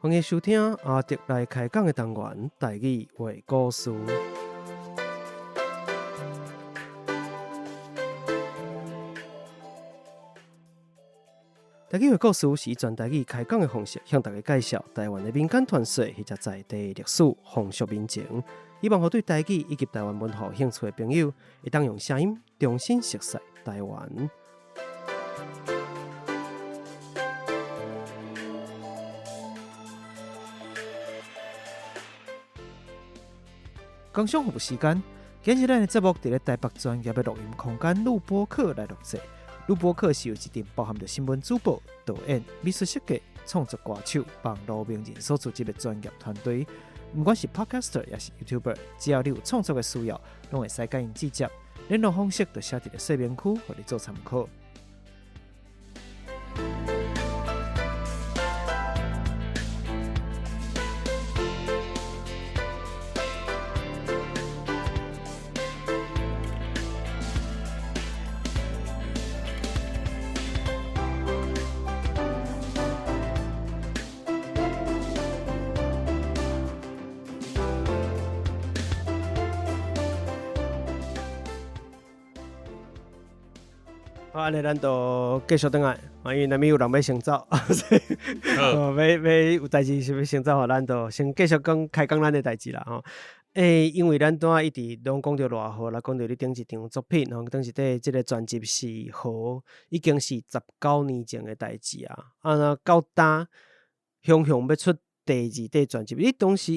欢迎收听阿德来开讲的单元台语话故事。台语话故事是以全台语开讲的方式，向大家介绍台湾的民间传说或者在地历史、风俗民情，希望互对台语以及台湾文化有兴趣的朋友，会当用声音重新熟悉台湾。工商服务时间，今日咱的节目伫咧台北专业的录音空间录播课来录制。录播课是由一阵包含着新闻主播、导演、美术设计、创作歌手、网络名人所组织的专业团队。不管是 Podcaster 也是 YouTuber， 只要你有创作的需要，拢会使甲因直接联络方式，就写伫咧说明区，互你做参考。好，安尼咱就继续转来，因为那边有人要先走，要有代志是要先走，咱就先继续开讲咱的代志啦吼。因为咱一直拢讲到偌好啦，讲到你顶一张作品吼，顶一底即个专辑是好，已经是19年前的代志啊。那到呾雄雄要出第二底专辑，你当时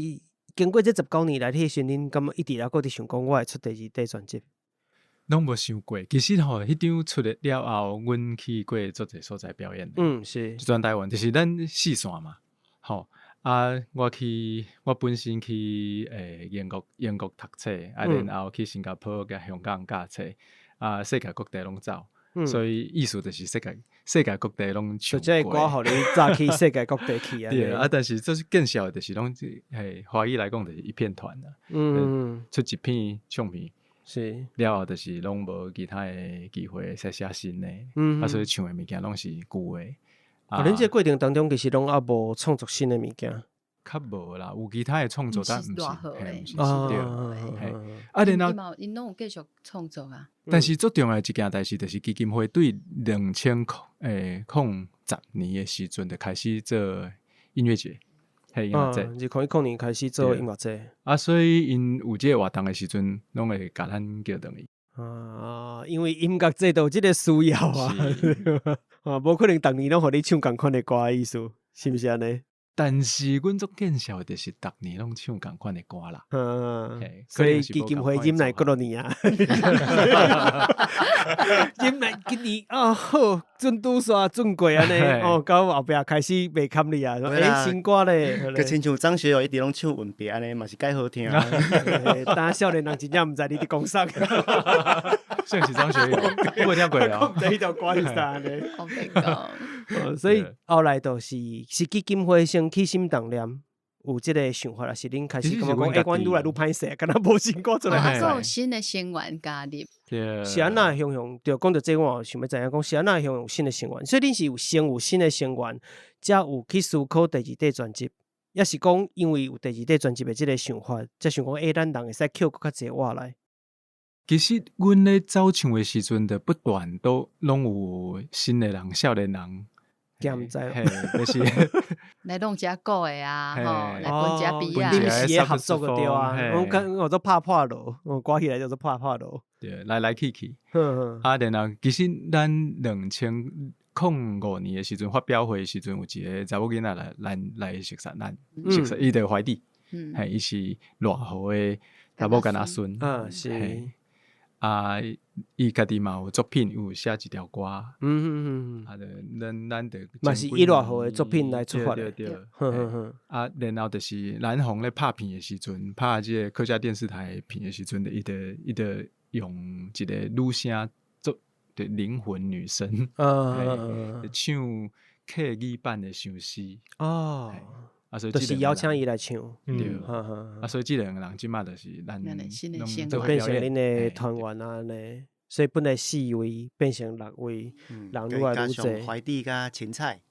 经过这19年来，迄时恁敢一直还搁伫想讲，我会出第二底专辑？拢无想过，其实吼，迄张出来了后，阮去过足侪所在表演。是。全台湾就是咱四线嘛，吼啊！我本身去英国读册，然后去新加坡甲香港教册，世界各地拢走，所以意思就是世界各地拢唱过。即个歌，互你早去世界各地去啊！对啊，但是就是更少的，就是拢华语来讲，就是一片团啦。出一片唱片。是了后，就是拢无其他的机会写新的，所以唱的物件拢是旧的。恁这过程当中，其实拢也无创作新的物件，较无啦，有其他的创作，但毋是，然后因拢有继续创作啊。但是最重要的一件代志，就是基金会对2010年的时阵就开始做音乐节。2010年开始做音乐节所以因有这个活动的时阵，拢会甲咱叫转去。因为音乐节都有这个需要啊，无可能逐年拢互你唱同款的歌的意思，是毋是安尼？但是阮足见笑的就是逐年拢唱同款的歌啦，所以基金会忍耐几多年啊？忍耐今年好，准拄煞准过安尼，到后壁开始袂堪你啊！新歌咧，佮亲像张学友一直拢唱吻别安尼，嘛是介好听。但少年人真正毋知你伫讲啥，像是张学友，我听过了，这一条歌是啥呢？我袂讲，所以后来就是基金会先起心动念，有这个想法啦，是恁开始感觉讲，阮愈来愈歹势，敢若无新歌出来。有新的成员加入，是安那雄雄，就讲到这，我想要知影讲，是安那雄雄有新的成员，所以恁是有新的成员，才有去思考第二底专辑，也是讲因为有第二底专辑的这个想法，才想讲，咱人会使捡较侪话来。其实阮咧走唱的时阵，就不断都拢有新的人、少年人。兼在，就是来弄遮歌的啊，来分遮比啊，你们是合作个对啊，我做拍落，歌起来叫做拍落，对，来去，然后其实咱2005年的时阵发表会的时阵，有一个查某囡仔来熟悉咱，熟悉伊就怀弟，伊是偌好的查某干阿孙，是。伊家己嘛有作品，有写一条歌，咱就嘛是以偌好的作品来出发的，对，然后就是蓝红咧拍片的时阵，拍这个客家电视台片的时阵，伊就用一个女声做的灵魂女神，唱客语版的相思所以就是邀请伊来唱，所以这两个人即马就是咱就变成恁的团员啊呢。所以本来4位变成6位，人愈来愈侪。怀弟甲芹菜，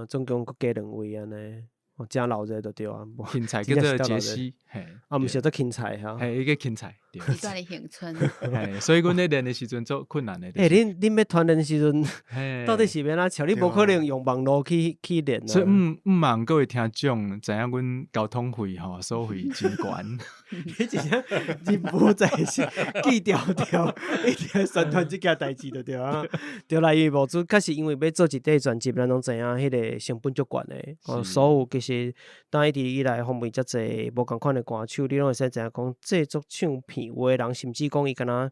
总共佫加2位安尼。真老热就对啊，芹菜叫做杰西，嘿，毋是做芹菜哈。嘿，一个芹菜，对，伊住咧恒春，嘿，所以阮咧练的时阵做困难的。恁要团练的时阵，嘿，到底是要哪巧？你无可能用网络去练啊。所以毋茫各位听众，知影阮交通费吼收费真悬。你真正人不在是记条条，一定宣传即件代志就对啊。对啦，因为无主，确实因为要做一块专辑，咱拢知影迄个成本足悬诶。所有其实当一直以来方面遮济无共款诶歌手，你拢会使知影讲制作唱片，有诶人甚至讲伊敢若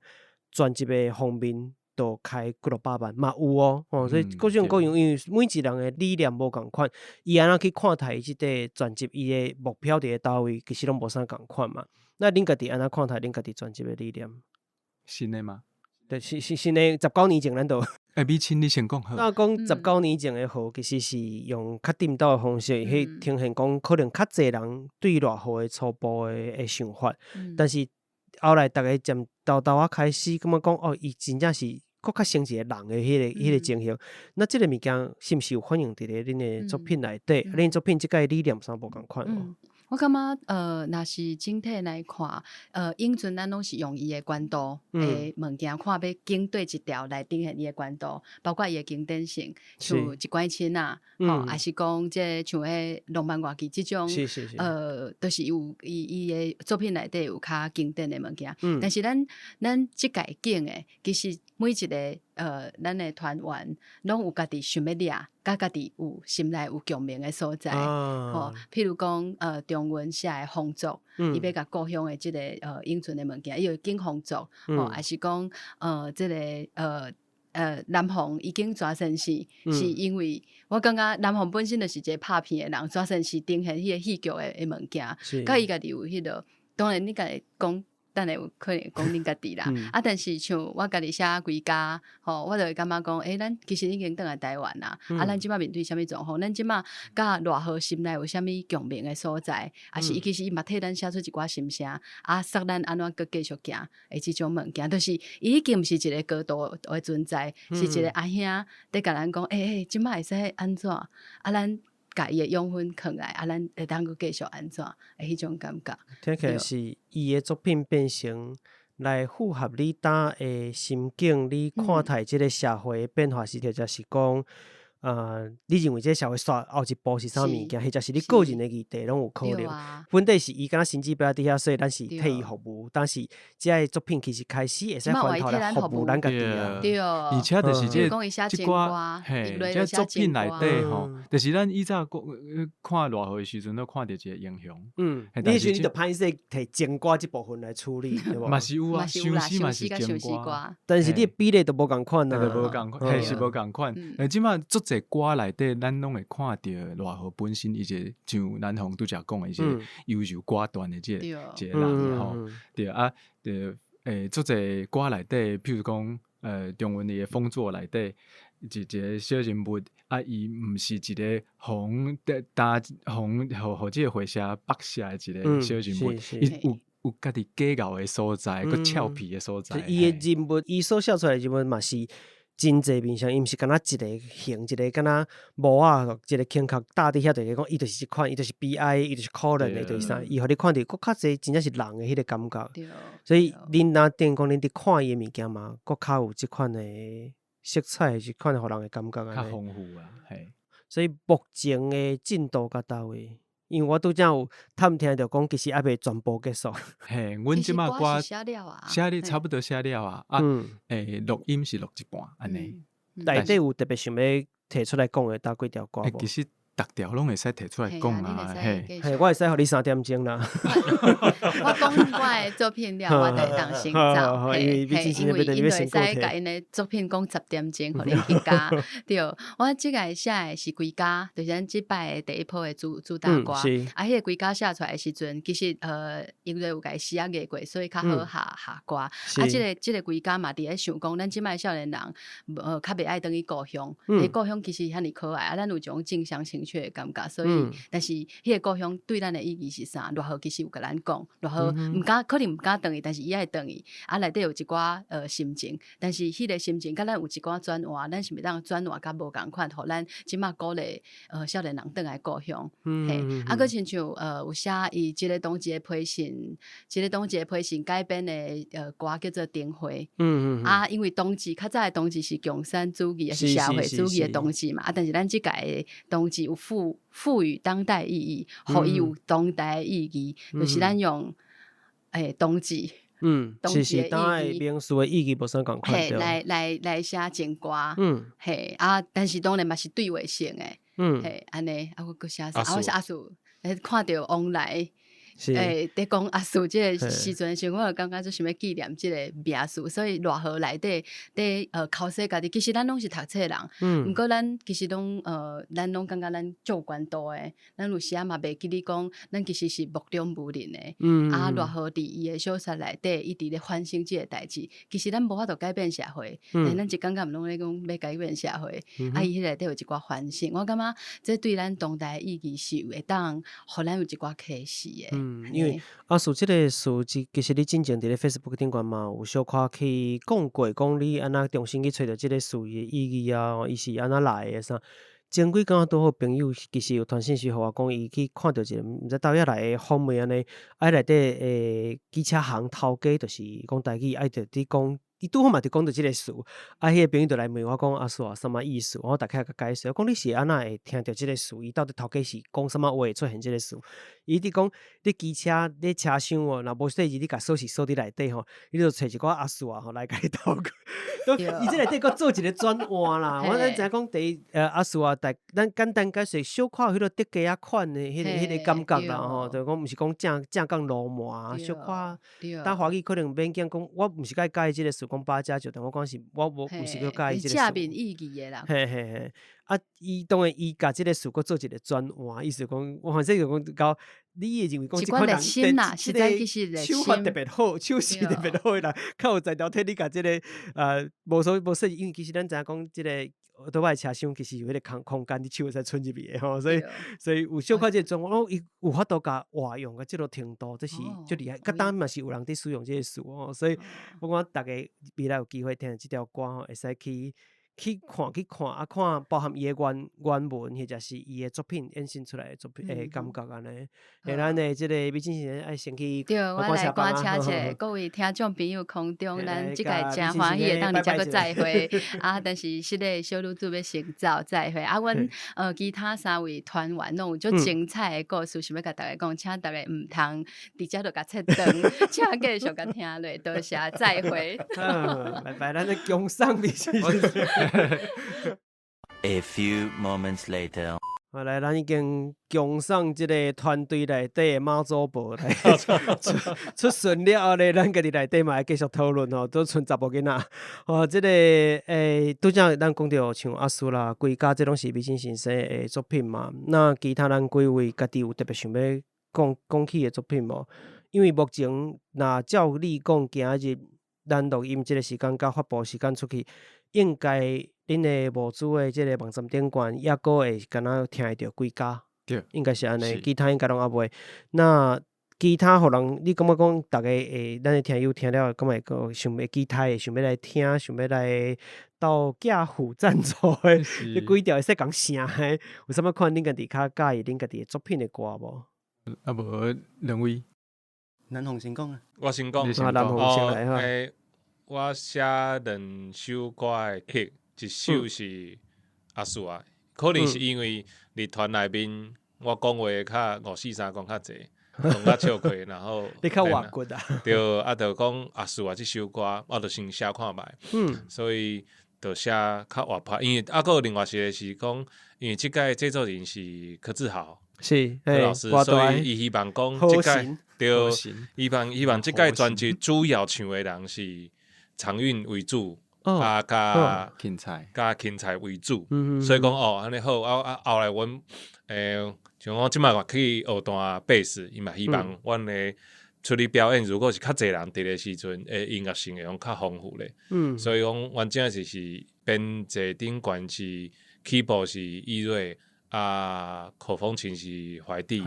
专辑诶方面都开几落百万嘛有哦。所以各种各样，因为每一人诶理念无共款，伊安怎去看待伊即块专辑，伊诶目标伫咧倒位，其实拢无啥共款嘛。那恁家己安怎看待恁家己专辑诶理念？新的吗？对，新诶19年前咱都。美清你先讲好。那讲19年前诶好，其实是用较颠倒诶方式去呈现讲，可能较侪人对偌好诶初步诶想法，但是后来逐个渐豆啊开始感觉讲哦，伊真正是佫较像一个人诶迄个情形。那即个物件是毋是有反映伫咧恁诶作品内底？恁作品即个理念有啥无共款哦？我感觉若是整体来看，永存咱拢是用伊诶管道诶物件，看要经对一条来定现伊诶管道，包括伊诶经典性，像一拐亲啊，还是讲即像迄浪漫乐器即种，都是有伊诶作品内底有较经典诶物件。但是咱即届景诶，其实每一个咱诶团员拢有家己想要掠，甲家己有心内有共鸣诶所在。譬如讲中文写诶风俗，伊要甲故乡诶即个永存诶物件，伊有景风俗，还是讲即个南方已经抓成是因为我感觉南方本身就是一个拍片诶人，抓成是呈现迄个戏剧诶物件，甲伊家己有迄个，当然你家己讲。等下有可能讲恁家己啦，但是像我家己写规家，我就会感觉讲，咱其实已经倒来台湾啦，咱即摆面对啥物状况，咱即摆甲偌好心内有啥物共鸣诶所在，还是其实伊嘛替咱写出一寡心声，煞咱安怎佫继续行诶，即种物件，就是伊已经毋是一个高度诶存在，是一个阿兄伫甲咱讲，即摆会使安怎咱。甲伊诶养分藏来，咱会当佫继续安怎？迄种感觉。听起来是伊诶作品变成来符合你当诶心境，你看待即个社会变化是，就是讲。你认为这社会刷后一步是啥物件？或者是你个人的议题拢有可能。问题是伊敢若心机标底下，所以咱是替伊服务。但是这个作品其实开始会使翻头来服务咱家己啊。对，而且就是即寡，嘿，这作品内底吼，就是咱以早看偌好的时阵，都看到一个英雄。你时你就歹势摕情歌这部分来处理，对无？嘛是有啊，休息嘛是情歌，但是你比例都无共款啊，无共款，系是无共款。即马足侪歌内底，咱拢会看到偌好本身一个像南方拄则讲的一个优秀歌段的一个人吼，对啊，足侪歌内底，譬如讲中文的风作内底。一个小人物伊毋是一个互即个会社绑下的一个小人物，伊有家己假傲的所在，佮俏皮的所在。伊的人物，伊所写出来的人物嘛是真侪面向，伊毋是敢若一个形，一个敢若模啊，一个轻壳搭伫遐，就是讲伊就是即款，伊就是悲哀，伊就是可怜的，就是啥，伊互你看到，佮较侪真正是人的迄个感觉。所以恁若等于讲恁伫看伊的物件嘛，佮较有即款的。色彩是看互人的感觉较丰富啊，嘿。所以目前的进度到倒位？因为我拄则有探听着讲，其实还未全部结束。嘿，阮即马歌写了啊，差不多写了啊。录音是录一半安尼。内底有特别想要提出来讲的倒几条歌无？其实逐条拢会使提出来讲啊，嘿，我会使互你3点钟啦。我讲我的作品了，我就会当先走，因为因会使甲因的作品讲10点钟，互你去加。对，我即个写的是规家，就是咱即摆的第一波的主打歌。迄个规家写出来的时阵，其实因为有甲伊写艺过，所以较好下歌。即个规家嘛，伫咧想讲，咱即摆少年人较袂爱等于故乡，故乡其实遐尼可爱，咱有种正向性。清楚的感觉，所以但是迄个故乡对咱的意义是啥？偌好其实有甲咱讲，偌好毋敢可能毋敢转去，但是伊爱转去，啊内底有一寡心情，但是迄个心情甲咱有一寡转换，咱是袂当转换甲无共款，互咱即马鼓励少年人转来故乡，嘿，啊佫亲像有写伊即个同志的批信，即个同志的批信改编的歌叫做《灯花》，啊，因为同志较早的同志是共产主义，也是社会主义的同志嘛，啊，但是咱即届的同志有赋予当代意义，互伊有当代的意义，就是咱用同志。是当代民俗的意义无啥共款，嘿，来写情歌，嘿啊，但是当然嘛是对话性的，嘿，安尼啊，我佫写啥？我是阿叔，看到往来。在讲阿叔即个时阵时，我就感觉就想要纪念即个名士，所以偌好内底考试家己，其实咱拢是读册人，毋过咱其实拢咱拢感觉咱足关度诶，咱有时啊嘛袂记哩讲，咱其实是目中无人诶，啊偌好伫伊诶小说内底一直咧反省即个代志，其实咱无法度改变社会，但咱一感觉毋拢咧讲要改变社会，啊伊迄内底有一寡反省，我感觉这对咱当代意义是会当，互咱有一寡启示诶。因为阿叔即个事，其实你真正伫咧 Facebook 顶悬嘛，有小可去讲过，讲你安那重新去找到即个事的意义啊，伊是安那来的啥？前几工拄好朋友其实有传信息互我讲，伊去看到一个毋知倒遐来的访问安尼，啊内底机车行头家就是讲台语，着伫讲。伊拄好嘛，就讲到即个事，迄个朋友就来问我讲阿叔啊，什么意思？我大概甲解释，我讲你是安那会听到即个事？伊到底头家是讲什么话出现即个事？伊伫讲你机车你车厢哦，若无细字你甲锁匙锁伫内底吼，你就找一个阿叔啊吼来甲你斗过。伊即内底佫做一个转换啦。我咱知影讲第阿叔啊，咱简单解释，小可有迄个德家款的迄个感觉啦吼，就讲毋是讲正讲罗马，小可但华语可能免讲，我毋是介介意即个事。讲八加九，但我讲是，我毋是要介意即个正面意义的啦。嘿，啊，伊当然伊甲即个事佫做一个转换，意思讲，我反正就讲到你会认为讲即款人，实在其实手法特别好，手势特别好啦，较有才调替你甲即个无说，因为其实咱知影讲即个。倒摆车厢其实有迄个空间，你手会使伸入去吼，所以有小可即个状况，伊有法度甲活用个即个程度，这是足厉害。甲当然嘛是有人伫使用即个事哦，所以我讲大家未来有机会听即条歌吼，会使去看啊，看包含伊的原文，或者是伊的作品衍生出来的作品的感觉安尼。咱的即个美景时爱先去对，我来赶车者，各位听众朋友空中，咱即个真欢喜会当你才个再会啊！但是即个小女主要先走再会啊！阮其他三位团员拢有足精彩的故事，想要甲大家讲，请大家毋通直接就甲切断，请继续甲听落，多谢再会。拜拜，咱的共赏美景。A few moments later， 好来，咱已经共赏即个团队内底的马祖婆来出顺了后咧，咱家己内底嘛会继续讨论吼，都剩10某囡仔。即个拄则咱讲到像阿叔啦、规家这拢是美景先生的作品嘛。那其他咱几位家己有特别想要讲起的作品无？因为目前若照你讲，今日咱录音即个时间甲发布时间出去，应该恁的母子的即个网站顶悬，抑佫会敢若听会着几家，对，应该是安尼。其他应该拢还袂。那其他互人，你感觉讲，大家咱的听友听了，感觉个想要其他的，想要来听，想要来到家父赞助的，你几条会使讲声的？有啥物款恁家己较介意恁家己的作品的歌无？啊无两位，南红先讲啊，我先讲，南红先来哈。我写2首歌的曲，一首是阿叔啊，可能是因为伫团内面我讲话较543讲较济，讲较笑亏，然后你较活骨啊？对，啊，就讲阿叔啊，这首歌我就先写看卖，所以就写较活泼，因为啊，佫有另外一个是讲，因为即届制作人是柯志豪。是柯老师，所以伊希望讲即届对，希望即届专辑主要唱的人是长韵为主，加芹菜为主，所以讲安尼好，后来阮像我即摆嘛去学弹贝斯，伊嘛希望阮的出去表演，如果是较侪人伫个时阵，音乐性会用较丰富咧。所以讲，阮正是编坐顶悬是 keyboard 是易瑞。啊，口风琴是怀弟，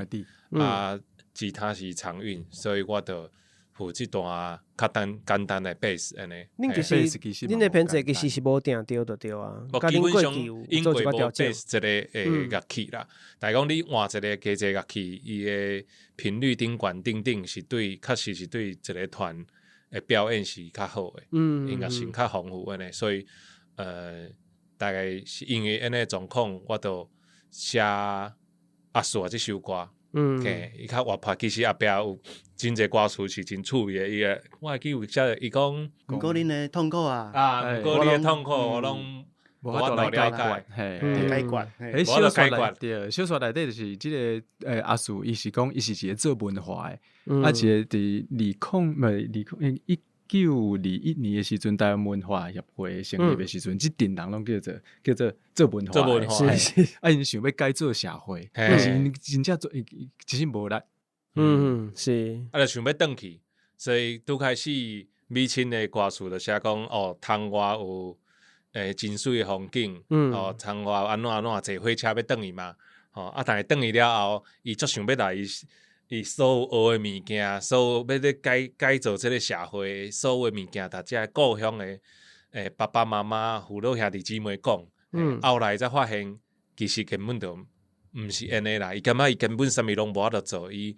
啊，吉他是长韵，所以我就负这段较简单的 bass 安尼。恁其实恁的编制其实是无定调就对啊，基本上因为无 bass 一个乐器啦，但是讲你换一个加一乐器，伊的频率顶悬顶是对，确实是对一个团的表演是较好的，应该是较丰富安尼，所以大概是因为安尼状况，我就写阿叔这首歌。伊较活泼，其实后壁有真侪歌词是真趣味的。伊个我会记有写，伊讲，毋过恁的痛苦啊，毋过你的痛苦我拢无法度了解，解决，迄小说内底，小说内底就是即个阿叔，伊是讲伊是一个做文化的，啊，一个伫1921年的时阵，台湾文化协会成立的时阵，即阵人拢叫做做文化，啊，因想要改造社会，但是因真正做，其实无力，是，啊，就想要转去，所以拄开始美青的歌词就写讲，哦，窗外有真水的风景，哦，窗外安怎坐火车要转去嘛，哦，啊，但是转去了后，伊足想要来伊所有学的物件，所有要咧改造这个社会，所有的物件，大家故乡的爸爸妈妈、父老兄弟姊妹讲，后来才发现，其实根本就毋是安尼啦。伊感觉伊根本啥物拢无法度做，伊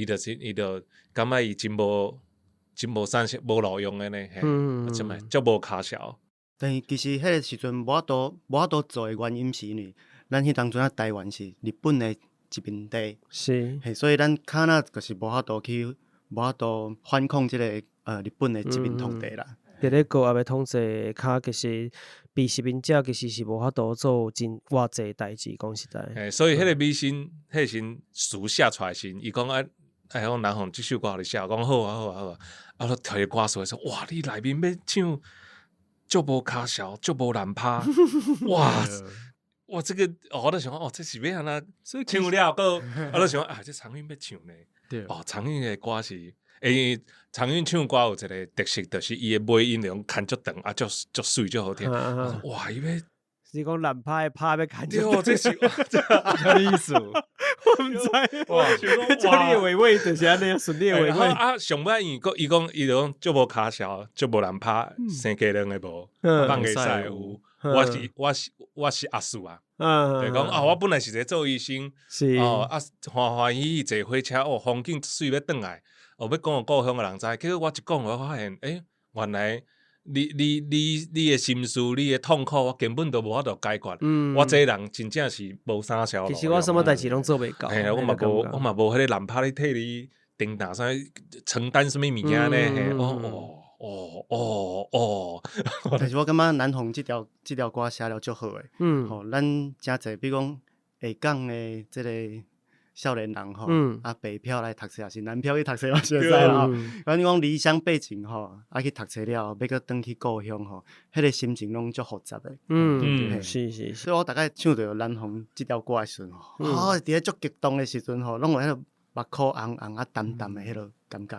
就感觉伊真无产无路用安尼，即卖足无卡效。但是其实迄个时阵无法度做的原因是因为咱迄当阵台湾是日本的殖民地，是，所以咱卡那就是无法度反抗即个日本的殖民土地啦。伫咧国外要统治卡，其实被殖民者其实是无法度做真偌济代志，讲实在。所以迄个美心，迄时书写出来时，伊讲讲南红即首歌互你写，讲好啊，啊，就摕个歌词说，哇，你内面要唱足无卡小，足无难拍，哇，这个我就想这是要安那唱了个，我就想这长韵要唱呢。长韵的歌是，长韵唱歌有一个特色，就是伊的尾音那种牵足长，足水足好听。哇，伊要是讲难拍要牵足长，这是啥意思？我毋知。哇，叫你的娓娓就是安尼顺利的娓娓。上摆伊讲伊就讲足无卡小，足无难拍，生鸡卵的无，放个赛有。我是阿叔啊，就讲我本来是一个做医生，欢喜坐火车，风景水要转来，要讲故乡的人知，结果我一讲，我发现，原来你的心事，你的痛苦，我根本都无法度解决。我这人真正是无啥小路。其实我什么代志拢做袂到。我嘛无迄个难拍咧替你承担啥承担什么物件咧？但是我感觉南红这条歌写了足好诶。咱真侪，比如讲下港的这个少年人北漂来读册也是，南漂去读册嘛是会使啦。反正讲离乡背景去读册了，要搁转去故乡迄个心情拢足复杂诶。是。所以我大概唱着南红这条歌诶时阵伫咧足激动诶时阵拢有迄个目眶红红淡淡诶迄个感觉。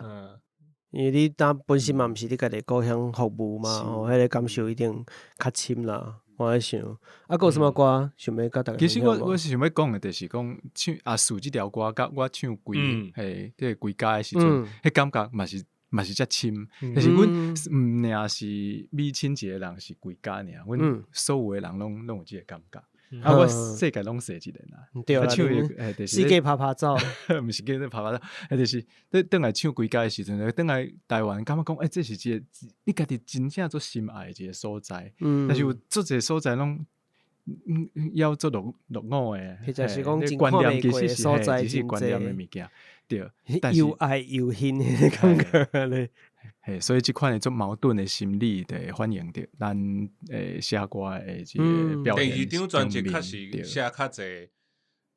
因为你本身嘛毋是你家己故乡服务嘛，迄个感受一定较深啦。我在想，还有什么歌想要甲大家？其实我是想要讲的，就是讲唱阿叔这条歌，甲我唱规这规家的时阵，迄感觉嘛是遮深。但是阮毋尔是美亲一个人是规家尔，阮所有的人拢有这个感觉。我世界拢是一个啦，对啦，世界拍照，毋是叫做拍照，就是等来唱规家的时阵，等来台湾感觉讲，这是一个你家己真正做心爱的一个所在，但是有做一个所在拢要做落伍的，或者是讲真观念其实的所在是观念的物件，对，又爱又恨的感觉咧。所以这款的种矛盾的心理，就会反映着咱写歌的这个表现。第二张专辑确实写较侪，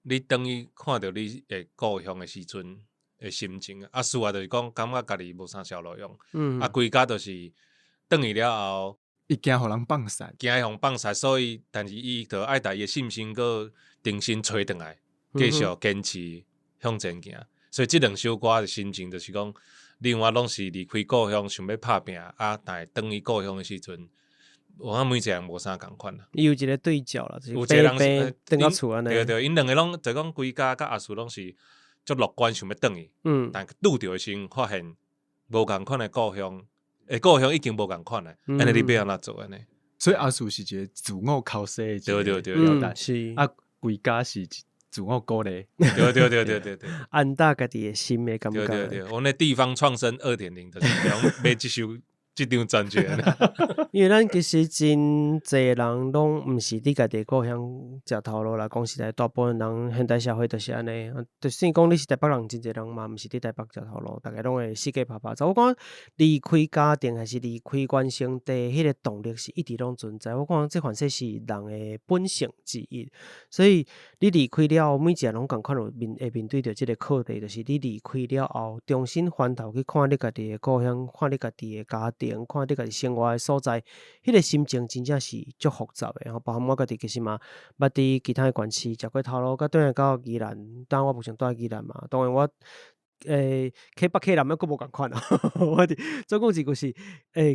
你等于看到你故乡的时阵的心情。是就是讲感觉家己无啥小路用。规家就是转去了后，伊惊互人放散，所以但是伊就爱带伊的信心，搁重新找转来，继续坚持向前行。所以这两首歌的心情就是讲。另外拢是离开故乡，想要拍拼但是转去故乡的时阵，我看每一个人无啥共款啦。伊有一个对照啦，就是有一个人是等到厝安尼。对对，因两个拢就讲规家甲阿叔拢是足乐观，想要转去。但拄着时发现无共款的故乡，故乡已经无共款了，安尼你要安怎做安尼？所以阿叔是一个自我考试的对对对表达，是啊，规家是自我鼓励。对对对对对对，安大家己的心的感觉。对对对，我那地方创生2.0就是讲买这张专辑。因为咱其实真侪人拢毋是伫家己故乡食头路啦，讲实在，大部分人现代社会就是安尼。就算讲你是台北人，真侪人嘛毋是伫台北食头路，大家拢会四界跑跑走。我讲离开家庭还是离开原生地，迄个动力是一直拢存在。我讲这款说是人的本性之一，所以你离开了，每一个人拢共款会面对着即个课题，就是你离开了后，重新翻头去看你家己的故乡，看你家己的家庭，看你家己生活的所在。迄个心情真正是足复杂的，包含我家己其实嘛，捌伫其他的县市食过头路，甲转来到宜兰，当我目前住在宜兰嘛，当然我去北去南还佫无共款啊。我总共一句是，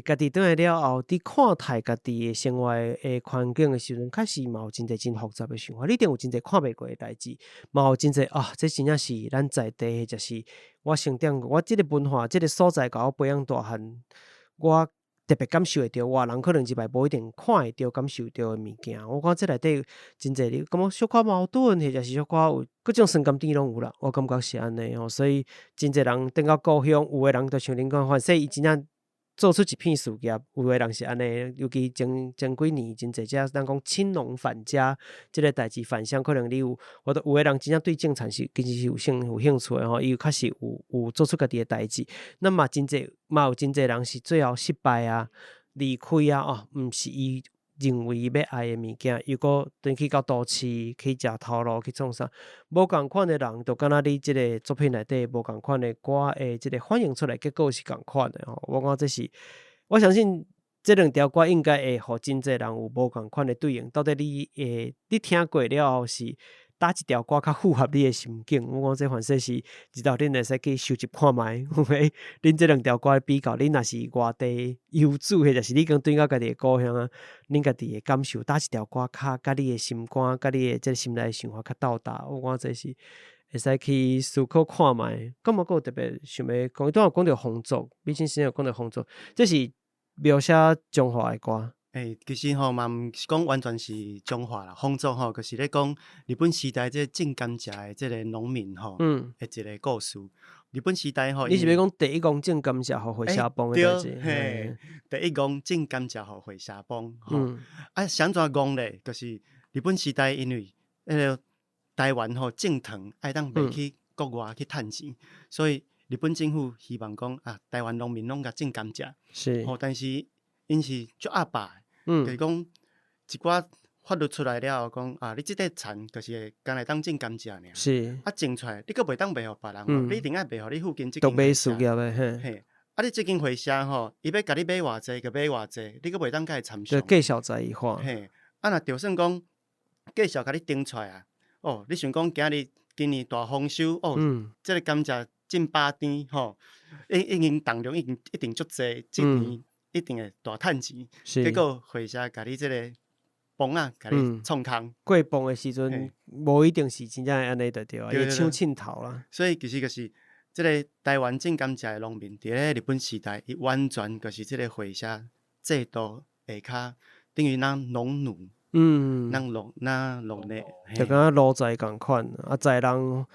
家己转来了后，伫看待家己的生活的环境的时阵，确实嘛有真侪真复杂的想法，你一定有真侪看袂过的代志，嘛有真侪啊，这真正是咱在地，就是我成长，我即个文化，即个所在，甲我培养大汉，我特别感受会到，外人可能一摆无一定看会到、感受到的物件。我讲这内底真侪你感觉小可矛盾，或者是小可有各种酸甘甜拢有啦。我感觉是安尼哦，所以真侪人等到故乡，有的人就像恁讲，反正伊真正做出一片事业，有的人是安尼，尤其前几年真侪只咱讲青农返家这个代志返乡，可能你有或者有的人真正对种田是其实是有兴趣的吼，伊确实有做出家己的代志。那么真侪嘛有真侪人是最后失败啊、离开啊，毋是伊认为伊要爱的物件，又搁转去到都市去食头路去创啥，无共款的人，就敢若你即个作品内底无共款的歌的即个反映出来，结果是共款的吼。我讲这是，我相信这两条歌应该会互真侪人有无共款的对应。到底你听过了后是打一条歌较符合你的心境？我讲这反正是日后恁会使去收集看卖，恁这两条歌比较，恁若是外地游子，或者是你讲对到家己的故乡啊，恁家己的感受，打一条歌较甲你的心肝，甲你的这心内的想法较斗搭。我讲这是会使去思考看卖。感觉佫有特别想要讲，拄有讲到风俗，毕竟先有讲到风俗，这是描写中华的歌。其实吼嘛，毋是讲完全是中华啦，风俗吼，就是咧讲日本时代这种甘蔗的这个农民吼，的一个故事。日本时代吼，你是要讲第一公种甘蔗互回社帮的代志？嘿，第一公种甘蔗互回社帮吼。想怎讲咧？就是日本时代因为台湾吼种糖爱当卖去国外去趁钱，所以日本政府希望讲台湾农民拢甲种甘蔗，是吼，但是因是足阿爸。就是讲一寡法律出来了后，讲你即个田就是干来当种甘蔗尔，是种出来你阁袂当卖互别人，你一定爱卖互你附近即间会社。都买事业的嘿，你即间会社吼，伊要甲你买偌济，就买偌济，你阁袂当甲伊参详。就计小在伊化。嘿，若就算讲计小甲你定出来啊，你想讲今年大丰收即个甘蔗种8天吼，已经重量一定足济，今年。一定会大趁钱，结果会社甲你即个帮甲你创空。过帮的时阵，无一定是真正安尼就对啊，伊抢凊头啦。所以其实就是即个台湾种甘蔗的农民，伫咧日本时代，伊完全就是即个会社制度下骹，等于咱农奴，咱农内，就敢若奴才共款，在人。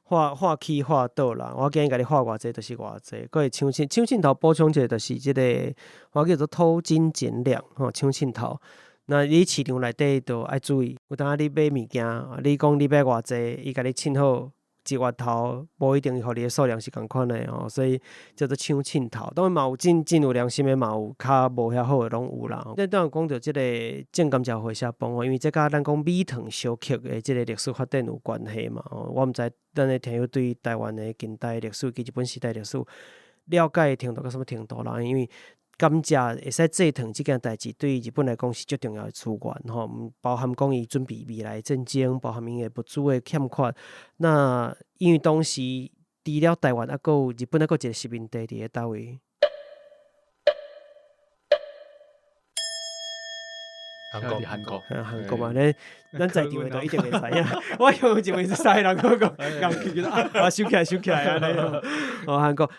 画起画倒啦，我建议甲你画偌济就是偌济，佫会抢凊头补充者，就是即个我叫做偷斤减两吼，抢凊头。那你市场内底就爱注意，有当你买物件，你讲你买偌济，伊甲你凊好一月头，无一定互你的数量是共款的吼，所以叫做抢凊头。当然嘛有真有良心的，嘛有较无遐好的拢有啦。咱当然讲到即个种甘蔗会社帮因为这甲咱讲米糖小克的即个历史发展有关系嘛。我毋知咱的听友对台湾的近代历史及日本时代历史了解的程度到什么程度啦？因为甘蔗会使制糖这件代志，对日本来讲是最重要的资源吼，包含讲伊准备未来战争，包含伊的物资的欠缺。那因为当时除了台湾，还有日本，还有一个殖民地伫咧倒位。韩国，韩国嘛，咱在地位都一定会知影。我有一位是西人嗰个，啊，收起来啊！哦，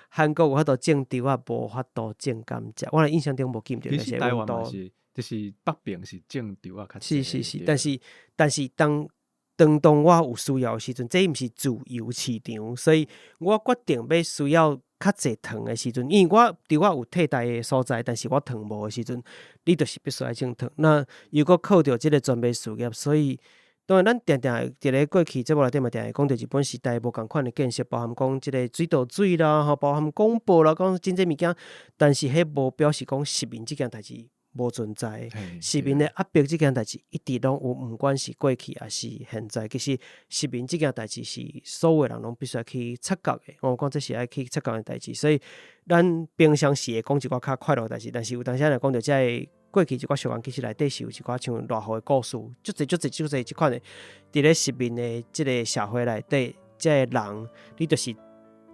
韩国有法度种稻啊，无法度种甘蔗。我印象中无记唔着那些台湾嘛是，就是北边是种稻啊，是，但是当我有需要的时阵，这毋是自由市场，所以我决定要需要较侪糖的时阵，因为我有替代的所在，但是我糖无的时阵，你就是必须爱种糖。那如果靠着即个专卖事业，所以当然咱定伫咧过去节目内底嘛，定会讲到日本时代无共款的建设，包含讲即个水道水啦，吼，包含广播啦，讲真济物件，但是迄无表示讲实名即件代志无存在，市民的压迫这件代志一直拢有，毋管是过去还是现在，其实市民这件代志是所有人拢必须要去察觉的。我讲这是爱去察觉的代志，所以咱平常时会讲一寡较快乐的代志，但是有当时来讲到这过去一寡小案，其实内底是有一寡像热河的故事，足侪即款的，伫咧市民的即个社会内底，这个人你就是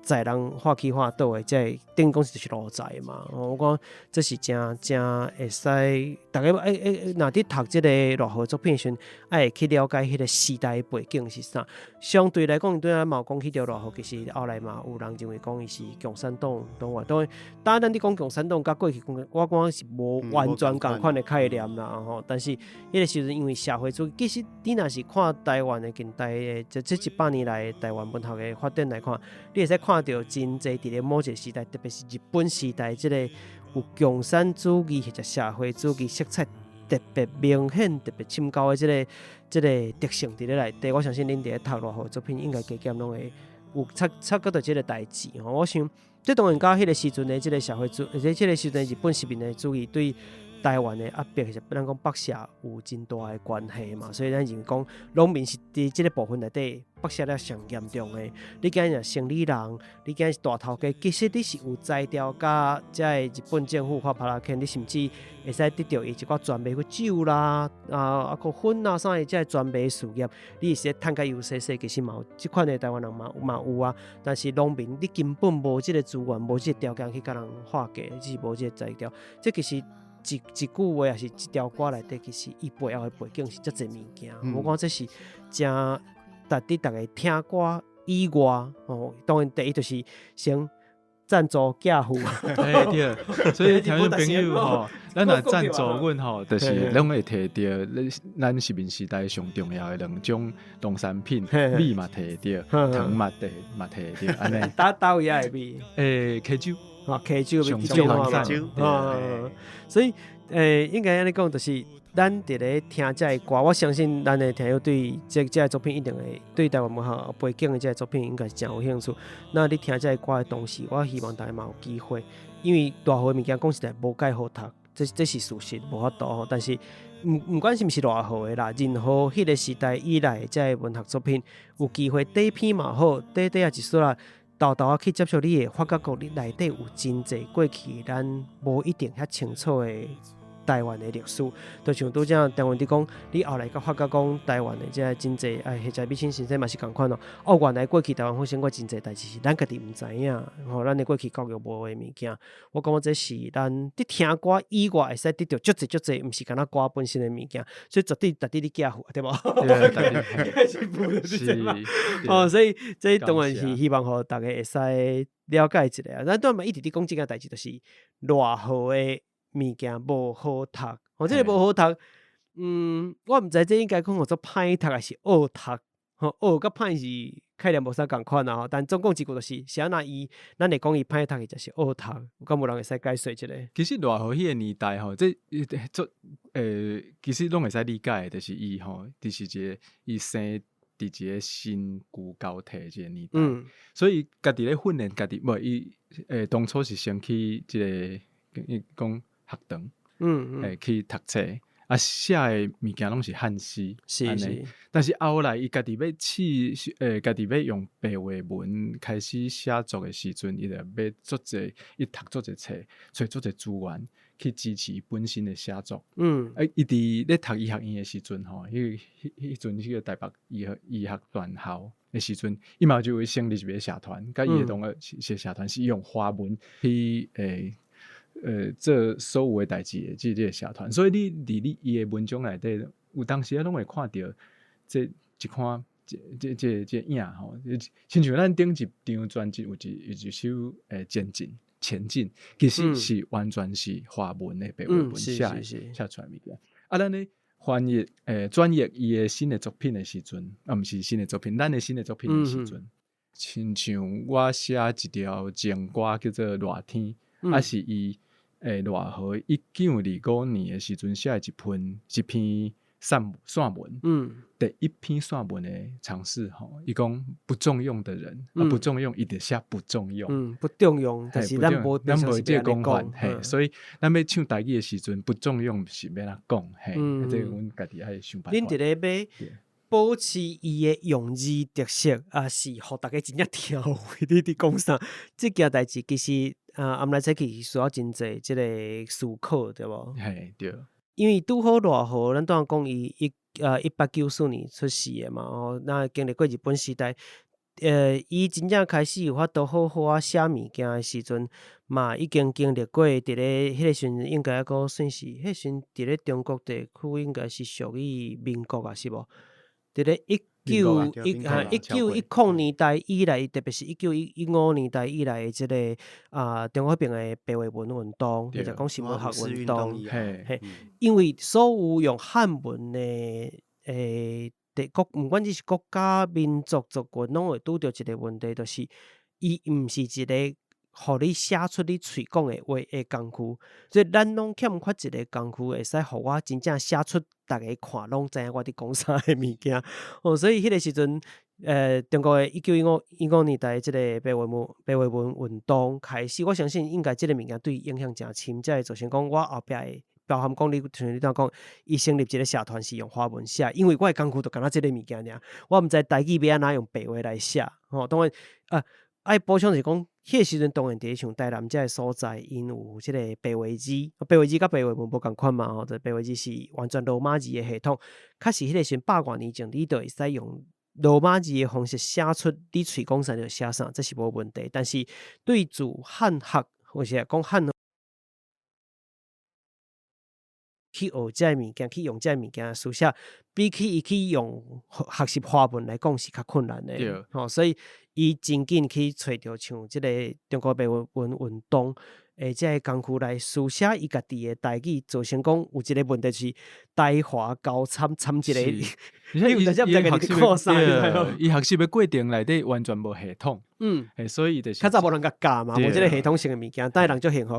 在人化起化倒的，这等于讲就是路在嘛。我讲这是真会使，大家若伫读这个热河作品的时阵，爱去了解迄个时代背景是啥。相对来讲，对咱嘛讲迄条热河，其实后来嘛有人认为讲伊是共产党党员。当然，咱伫讲共产党，甲过去我讲是无完全共款的概念啦吼。但是迄个时阵，因为社会主义，其实你若是看台湾的近代的这100年来台湾文学的发展来看，你会使看到真侪伫咧某一个时代，特别是日本时代，即个有共产主义或者社会主义色彩特别明显、特别深厚的即个特性伫咧内底。我相信恁伫咧读热河作品，应该加减拢会有察觉到即个代志。我想，这当然甲迄个时阵的即个社会主义，而且即个时阵日本殖民的主义对台湾的压迫，其实咱讲北社有真大的关系嘛，所以咱认为讲农民是伫即个部分内底北社了上严重的。你今日生理人，你今日是大头家，其实你是有才调甲即个日本政府发拍拉肯，你甚至会使得到伊一寡专卖去酒啦，个粉啊啥的，即个专卖事业，你是趁甲优势势，其实嘛有即款的台湾人嘛有啊，但是农民你根本无即个资源，无即个条件去甲人化价，是无即个才调，这其实。一句话也是一条歌内底，其实伊背后的背景是遮侪物件。我讲这是真值得大家听歌以外，当然第一就是先赞助寄付。对，所以听众朋友吼，咱若赞助阮吼，就是拢会摕到咱市民时代上重要的2种农产品，米嘛摕到，糖嘛摕到，安尼。倒位也会米？溪酒。溪酒上酒嘛，所以应该安尼讲，就是咱伫咧听这歌，我相信咱的听友对这个作品一定会对台湾文学背景的这个作品应该是真有兴趣。那你听这歌的同时，我希望大家嘛有机会，因为大河物件讲实在无介好读，这是事实，无法度。但是唔管是毋是偌好的啦，任何迄个时代以来的这个文学作品，有机会第一篇嘛好，第啊一撮啦。豆豆去接受，你会发觉讲你内底有真侪过去咱无一定遐清楚的台湾的历史，就像拄则台湾伫讲，你后来甲发觉讲台湾的这真侪或者美清先生嘛是共款咯。原来过去台湾发生过真侪代志是咱家己毋知影，咱的过去教育无的物件。我感觉这是咱伫听歌以外会使得到足侪，毋是干那歌本身的物件，所以绝对你寄付，对无？是，所以这当然是希望互大家会使了解一下。咱当然一直伫讲即件代志，就是偌好的物件无好读，这个无好读，我毋知这应该讲做歹读还是恶读，恶甲歹是概念无啥共款啊。但总共一句就是，是安那伊，咱会讲伊歹读，伊就是恶读。有敢有人会使解说一下？其实偌好迄个年代吼，这其实拢会使理解的，就是伊吼，就是一个伊生伫一个新旧交替一个年代，所以家己咧训练家己，无伊当初是先去即个讲。学堂，去读册，写的物件拢是汉诗，是。但是后来伊家己要家己要用白话文开始写作的时阵，伊就要做者，伊读做者册，找做者资源去支持本身的写作。伊伫咧读医学院的时阵吼，迄阵迄个台北医学段校的时阵，伊嘛就会成立一个社团，甲伊的同个社团是用华文去做所有的代志的这个社团，所以你伫你伊的文章内底，有当时拢会看到这一款这影吼，亲像咱顶一张专辑有一首前进，其实是完全是华文的白话文写出来物件。啊，咱咧翻译转译伊的新的作品的时阵，毋是新的作品，咱的新的作品的时阵，亲像我写一条情歌叫做《热天》，是伊热河1925年的时阵写一篇散文，第一篇散文的尝试吼，伊讲不重用的人，不重用，伊就写不重用，不重用，但是咱无这个讲法，所以咱要唱台语的时阵，不重用是要哪讲，这个阮家己爱想办法。恁伫咧要保持伊的用字特色，是互大家真正听有你伫讲啥？这件代志其实暗来早起需要真侪即个思考，对无？嘿，对。因为拄好热河，咱当讲伊1894年出世的嘛，那经历过日本时代，伊真正开始有法度好好写物件的时阵，嘛已经经历过伫咧迄个时阵，应该还阁算是迄时阵伫咧中国地区应该是属于民国啊，是无？伫咧1910年代以来，特别是1915年代以来的即个中国迄边的白话文运动，或者讲新文学运动，因为所有用汉文的毋管只是国家、民族、族群，拢会拄着一个问题，就是伊毋是一个互你写出你喙讲的话的工具，所以咱拢欠缺一个工具，会使互我真正写出大家看拢知影我伫讲啥的物件。所以迄个时阵，中国的1915年代即个白话文运动开始，我相信应该即个物件对影响诚深，才会造成讲我后壁的。包含讲你像你当讲，伊成立一个社团是用华文写，因为我的工具就敢若即个物件尔，我毋知台语要安怎用白话来写。当然爱补充是讲，迄个时阵当然伫像台南遮个所在，因有即个白话字，白话字甲白话文无共款嘛，就白话字是完全罗马字的系统。确实迄个时阵100多年前，你就会使用罗马字的方式写出你喙讲啥就写啥，这是无问题。但是对自汉学或是讲汉去学这物件，去用这物件书写，比起伊去用学习华文来讲是较困难的。所以伊真紧去找着像即个中国白话文运动这个工具来书写伊家己的台语，造成讲有一个问题是台华交掺一个，伊学习的过程内底完全无系统。所以就是较早无人甲教嘛，无即个系统性的物件，但系人足幸福。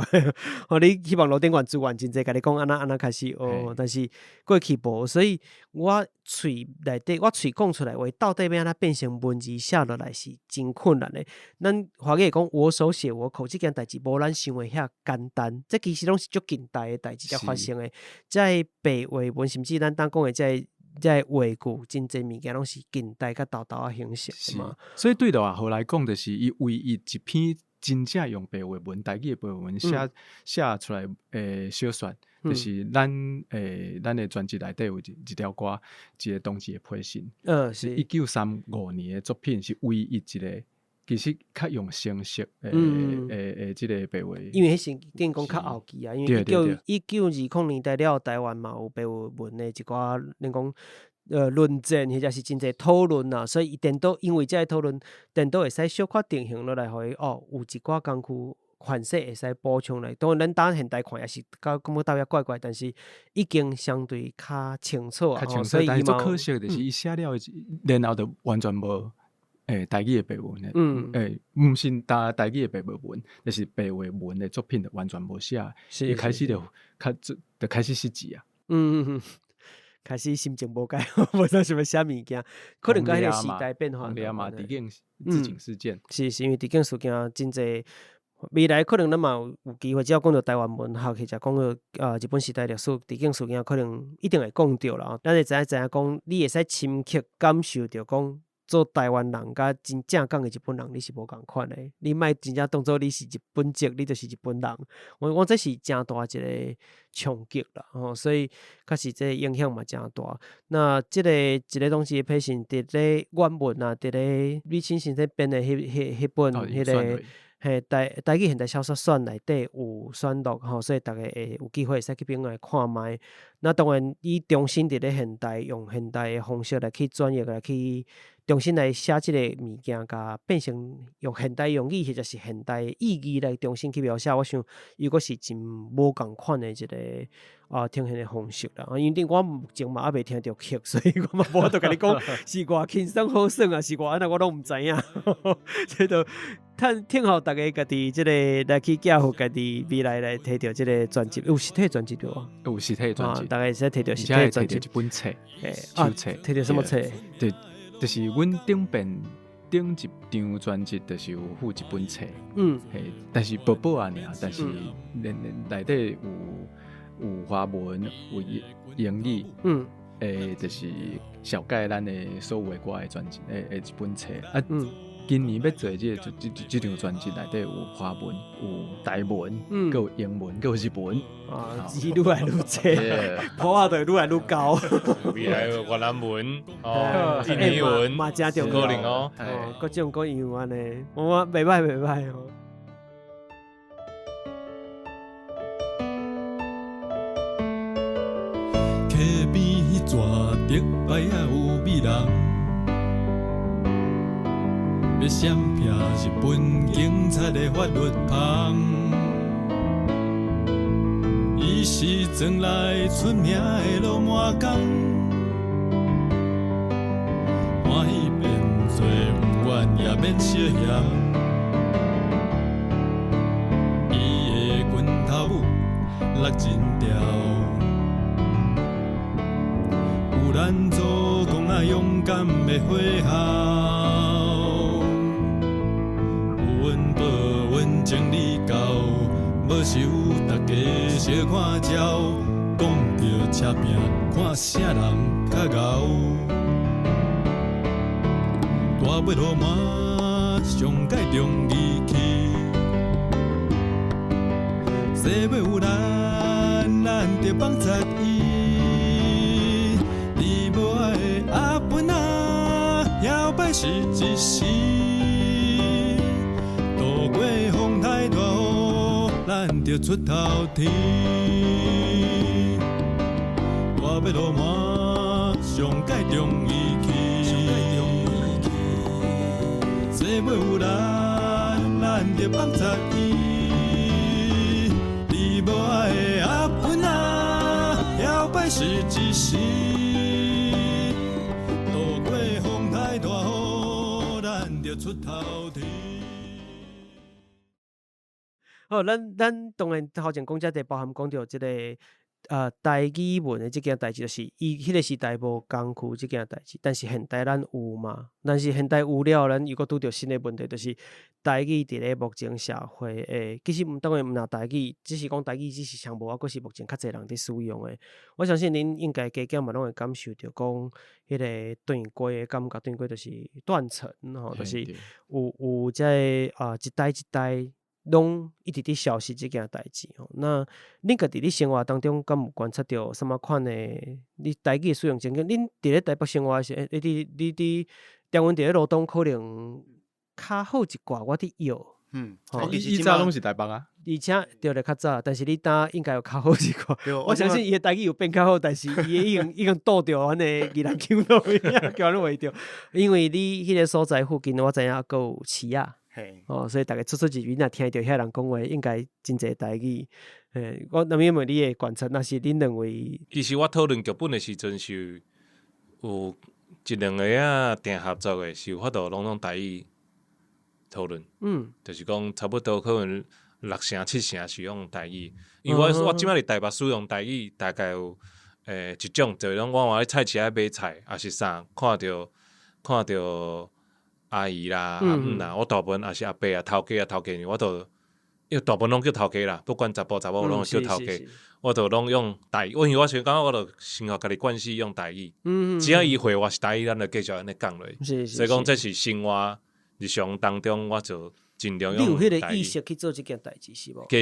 你希望罗顶管资源真济，甲你讲安那开始但是过去无，所以我喙内底，我喙讲出来话，到底要安怎变成文字写落来是真困难的。咱华语讲我手写我口，即件代志无咱想的遐简单，这其实拢是足近代的代志才发生的。在白话文，甚至咱当讲的在话句，真济物件拢是近代甲豆形成嘛。所以对的话，后来讲就是伊唯一一篇真正用白话文、台语的白话文写出来小说，就是咱的专辑内底有一条歌，一个同志的批信，是1935年的作品，是唯一一个。其实较用成熟即个白话，因为迄是更讲较后期啊，因为1920年代了，台湾嘛有白话文的一寡，恁讲论战或者是真侪讨论啊，所以电脑因为这个讨论，电脑会使小可定型落来，互伊有一寡工具款式会使补充来。当然，咱当现代看也是感觉到遐怪怪，但是已经相对较清楚啊。所以但是最可惜就是伊写了，然后就完全无。台语的白文毋是台语的白话文，就是白话文的作品，就完全无写。一开始就开始失志啊。开始心情无改，无知想要写物件，可能甲迄个时代变化。嘛，毕竟自警事件，是因为毕竟事件真侪，未来可能咱嘛有机会，只要讲到台湾文学，或者讲到日本时代历史，毕竟事件可能一定会讲到啦。咱会知影讲，你会使深刻感受到讲。做台湾人甲真正讲的日本人，你是无共款的。你莫真正当做你是日本籍，你就是日本人。我这是真大一个冲击啦，所以确实这影响嘛真大。那这个一个东西的批信，伫咧原文啊，伫咧李清先生编的迄本迄个台语现代小说选内底有选录吼，所以大家会有机会会使去边来看卖。那当然，伊重新伫咧现代用现代的方式来去转译来去重新来写即个物件，甲变成用现代用语或者是现代意义来重新去描写。我想，如果是真无共款的一个呈现的方式啦。因为我目前嘛还袂听到曲，所以我嘛无法度甲你讲是偌轻松好耍啊，是偌安那我拢毋知影。这都听互大家家己即个来去寄互家己未来来摕到即个专辑，有实体专辑对无？有实体专辑，大概是摕到实体专辑，一本册，手册，摕到什么册？对，就是阮顶一张专辑，就是有附一本册，但是薄薄啊尔，但是内底有华文，有英语，就是小概咱的所有的歌的专辑，一本册啊。今年要做这张专辑内底有华文、有台文，还有英文，还有日文。字愈来愈多，谱仔就愈来愈高。未来有越南文、印尼文，嘛真重可能哦。各种各样安尼，我袂歹哦。溪边迄蛇竹摆啊有美人。要闪避日本警察的法律旁，伊是庄内出名的罗马工，欢喜变做不愿也免小嫌。伊的拳头舞落真条，有咱祖公啊勇敢的火候。情理到，无受大家相看照，讲着车拼，看啥人较敖。大尾罗马上界中义气，西尾有咱着放杂伊。你无爱的阿本啊，摇摆是一时。咱着出头天，大尾罗马上界中义气，西尾有咱着放杂伊。你无爱的阿本啊，摇摆是一时，渡过风台大雨，咱着出头天。咱当然头前讲遮地包含讲到即个台语文的即件代志，就是伊迄个时代无工具即件代志，但是现代咱有嘛？但是现代有了，咱又搁拄到新的问题，就是台语伫咧目前社会其实当然毋若台语，只是讲台语只是上无，还是目前较侪人伫使用的。我相信恁应该加减嘛拢会感受到讲迄个断过的感觉，断过就是断层吼，就是有在一代一代。拢一直伫消失即件代志吼。那恁家己伫生活当中，敢有观察到什么款的？你台语使用情景？恁伫咧台北生活时，你伫台湾伫咧罗东可能较好一寡，我伫摇。以前拢是台北啊，而且对咧较早，但是你当应该有较好一寡。我相信伊的台语有变较好，但是伊已经倒着安尼宜兰腔落去，叫人话着。因为你迄个所在附近，我知影还有市啊。所以大家出入边若听到遐人讲话，应该真侪台语。我那么因为你的观察，那是恁认为？其实我讨论剧本的时阵是有一两个啊订合作的，是有法度拢台语讨论。就是讲差不多可能6成7成是用台语，因为我即摆伫台北使用台语，大概有一种，就是讲我咧菜市仔买菜，还是啥，看到。阿姨啦、阿姆啦，我大部分也是阿伯啊、头家啊、头家，我都因为大部分拢叫头家啦，不管查甫查某拢叫头家，我都拢用台语。因为我想讲，我都生活家己惯势用台语。只要伊回我是台语，咱就继续安尼讲落。所以讲这是生活日常当中，我就尽量用台语。你有迄个意识去做这件代志是无？加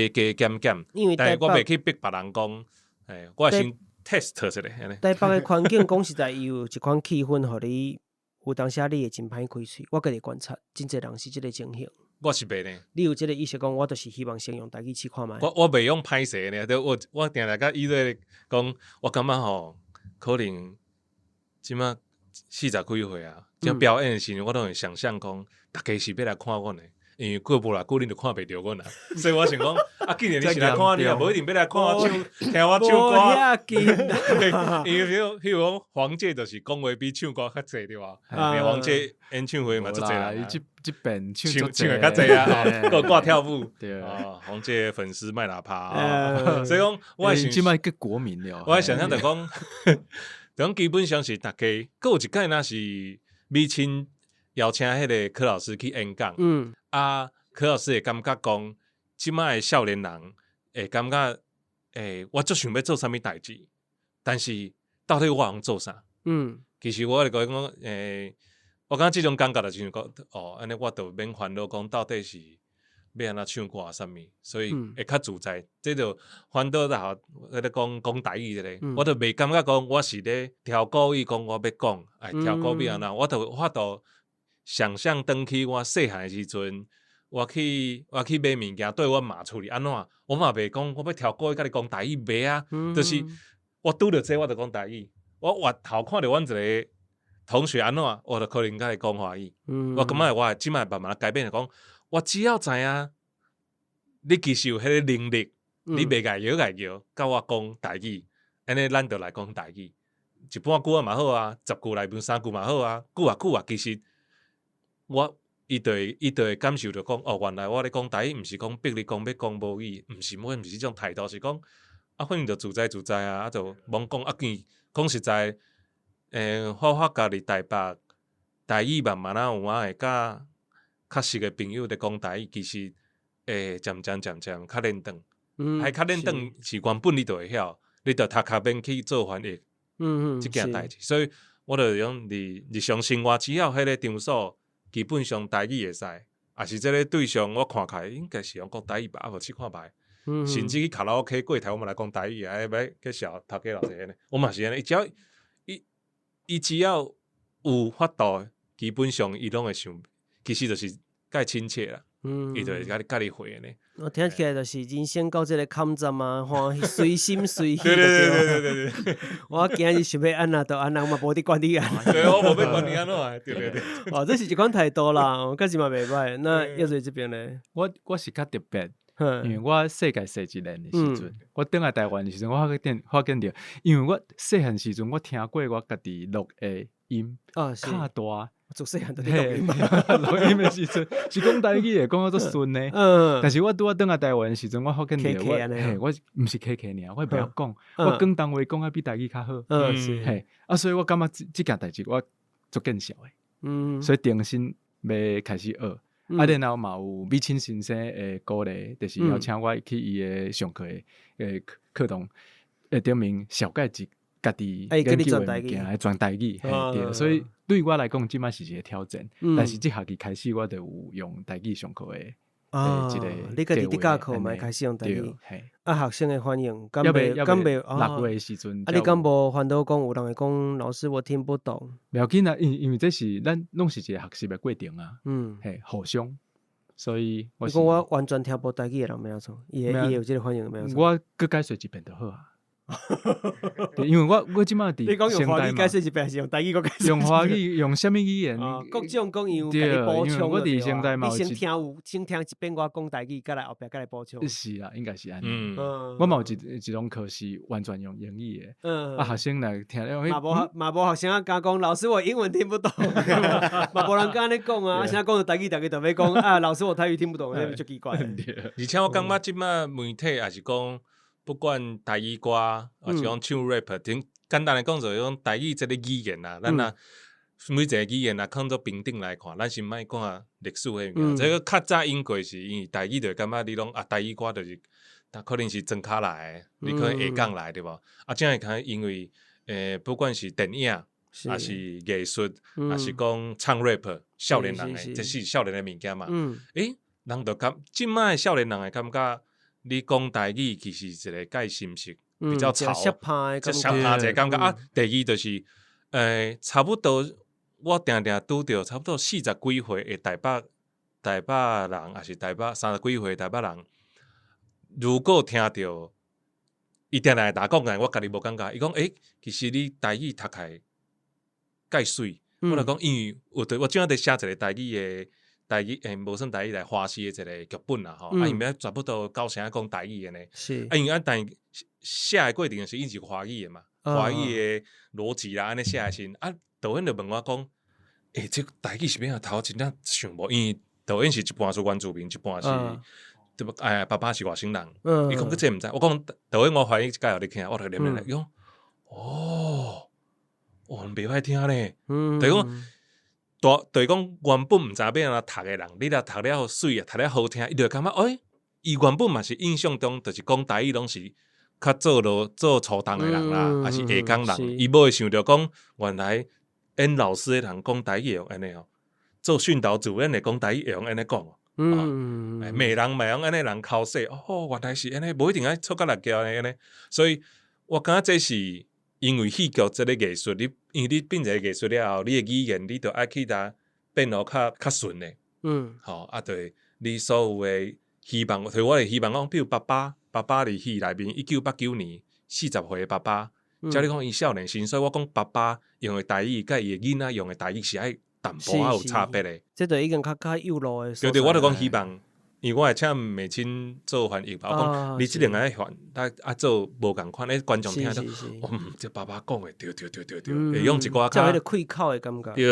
减，但是我袂去逼别人讲，我先 test 出来。台北的环境讲实在，伊有一款气氛，互你。有当时你会真歹开喙，我家己观察，真侪人是即个情形。我是袂呢。你有这个意识讲，我就是希望先用台语试看卖。我袂用歹势呢，我定定甲伊咧讲，我感觉吼，可能即马40几岁啊，即表演的时阵，我都会想象讲，大家是要来看我呢。因为过无偌久，恁就看袂着我啦，所以我想讲，既然你是来看，你也无一定要来看我唱，听我唱歌。因为譬如讲，黄玠就是讲话比唱歌较济对吧？黄玠演唱会嘛，足济人。这边唱的较济啊，个挂跳舞。对啊，黄玠粉丝卖喇叭，所以讲，我即摆个国民了。我想象着讲，讲基本上是大家，有一届若是美青邀请迄个柯老师去演讲。柯老师会感觉讲，即摆的少年人会感觉，我足想要做啥物代志，但是到底我通做啥？其实我就讲，我感觉即种感觉就是讲，安尼我就免烦恼讲到底是要安怎唱歌啥物，所以会较自在。这就反倒啦，咧讲台语咧，我就袂感觉讲我是咧挑故意讲我要讲，挑故意安那，我就法度想象登去我细汉的时阵。我去买物件，对我妈处理安怎？我嘛袂讲，我要挑故意甲你讲台语袂啊，就是我拄着这我就讲台语。我越头看着阮一个同学安怎，我就可能甲伊讲华语。我感觉我即摆慢慢改变就讲，我只要知影你其实有迄个能力，你袂碍摇，甲我讲台语，安尼咱就来讲台语。一半句嘛好啊，10句内面3句嘛好啊，句啊，其实伊就会感受着讲，原来我咧讲台语，毋是讲逼你讲要讲母语，毋是即种态度，是讲反正就自在啊，就罔讲讲实在，我家己台北台语慢慢有会甲较熟的朋友咧讲台语，其实渐渐较练长，还较练长是原本你就会晓，你就头壳免去做翻译，即件代志，所以我就用日常生活只要迄个场所。基本上台语会使，也是这个对象我看起来应该是用讲台语吧，无试看歹。甚至去卡拉 OK 柜台，我们来讲台语，要去小头家老师呢，我嘛是安尼。伊只要有法度，基本上伊拢会想，其实就是介亲切啦。伊就会甲你回呢。我听起来就是人生到这个坎站啊，随心随喜。对。我今日想要安那就安那，我嘛无伫管你啊。对，我无要管你安怎啊？对。哦，这是一款态度啦，确实嘛袂歹。那叶瑞这边呢？我是较特别，因为我世界世一年的时阵，我倒来台湾的时阵，我发现着，因为我细汉时阵，我听过我家己录的音，较大。做细汉都咧录音嘛，录音的时阵是讲台语的，讲啊足顺的。但是我拄倒来台湾的时阵，我发现着我毋是 KK 尔，我袂晓讲，我广东话讲啊比台语较好。所以我感觉即件代志我足见效的。所以定心要开始学。然后嘛有美青先生的鼓励，就是邀请我去伊的上课的课堂，顶面小解家己研究的物件来转台语，对，所以对我来讲，即摆是一个挑战。但是即学期开始，我就有用台语上课的一个。你家己伫教课嘛开始用台语，学生的反应，敢袂6月的时阵，你敢无烦恼讲有人会讲老师我听不懂？袂要紧啊，因为这是咱拢是一个学习的过程啊，互相。所以我讲我完全听不台语的人没有错，伊有这个反应没有错。我搁解说一遍就好啊。因为我即马伫你讲用华语解释一遍，还是用台语解释？用华语用什么语言？各种讲样，甲你补充。我伫现代嘛，你先听一遍我讲台语，再来后壁再来补充。是啊，应该是安尼。我嘛有一种课是完全用英语的。学生来听，嘛无学生啊，讲老师我英文听不懂，嘛无人敢安尼讲啊。现在讲台语，大家就要讲老师我台语听不懂，那就奇怪。而且我感觉即摆媒体也是讲。不管台语歌，还是讲唱 rap， 简单来讲就是讲台语这个语言啊，咱啊每一个语言啊，看做平等来看，咱先莫讲啊历史迄物件。这个较早因过是因为台语就感觉你讲台语歌就是，可能是装卡来的，你可能下港来对无？这样看因为不管是电影，还是艺术，还是讲唱 rap， 少年人的，这是少年的物件嘛。人就感即摆少年人会感觉。你讲台语其实是一个介心式比较潮，这怕一个感觉啊。第二就是，差不多我定拄着差不多40几岁的台北台北人，还是台北30几岁台北人，如果听到伊定定打讲个，我家己无感觉。伊讲，其实你台语读起来介水。我就讲，因为我正仔伫写一个台语无算台语来花絮的一个剧本啦，吼。因为全部都9成讲台语的呢。是。因为但写的过程是因是华语的嘛，华语的逻辑啦，安尼写的时，导演就问我讲，这台语是变啊头真正想无，因为导演是一半是原住民，一半是。对不？爸爸是外省人，伊讲这毋知。我讲导演，我怀疑一解有你听，我就念念来，伊讲袂歹听咧。就是讲原本毋知要安怎读的人，你若读了水啊，读了好听，伊就感觉伊原本嘛是印象中，就是讲台语拢是较做初档的人啦，还是下岗人，伊无会想到讲原来演老师的人讲台语会用安尼做训导主任的讲台语会用安尼讲。美人安尼人口说原来是安尼，无一定爱错甲辣椒安尼，所以我感觉这是因为戏剧这个艺术，因为你变一个艺术了后，你的语言你就爱去它变得较顺的，对，你所有的希望，所以我希望讲，比如爸爸伫戏内面，1989年40岁的爸爸，照你讲伊少年时，所以我讲爸爸用的台语，甲伊的囡仔用的台语是爱。淡薄有差别的，这就已经较有路的。对，我就讲希望，因为我会请美青做翻译吧。我讲你这两个翻，做无共款，观众听到，这爸爸讲的对，会用一寡较迄个开口的感觉。对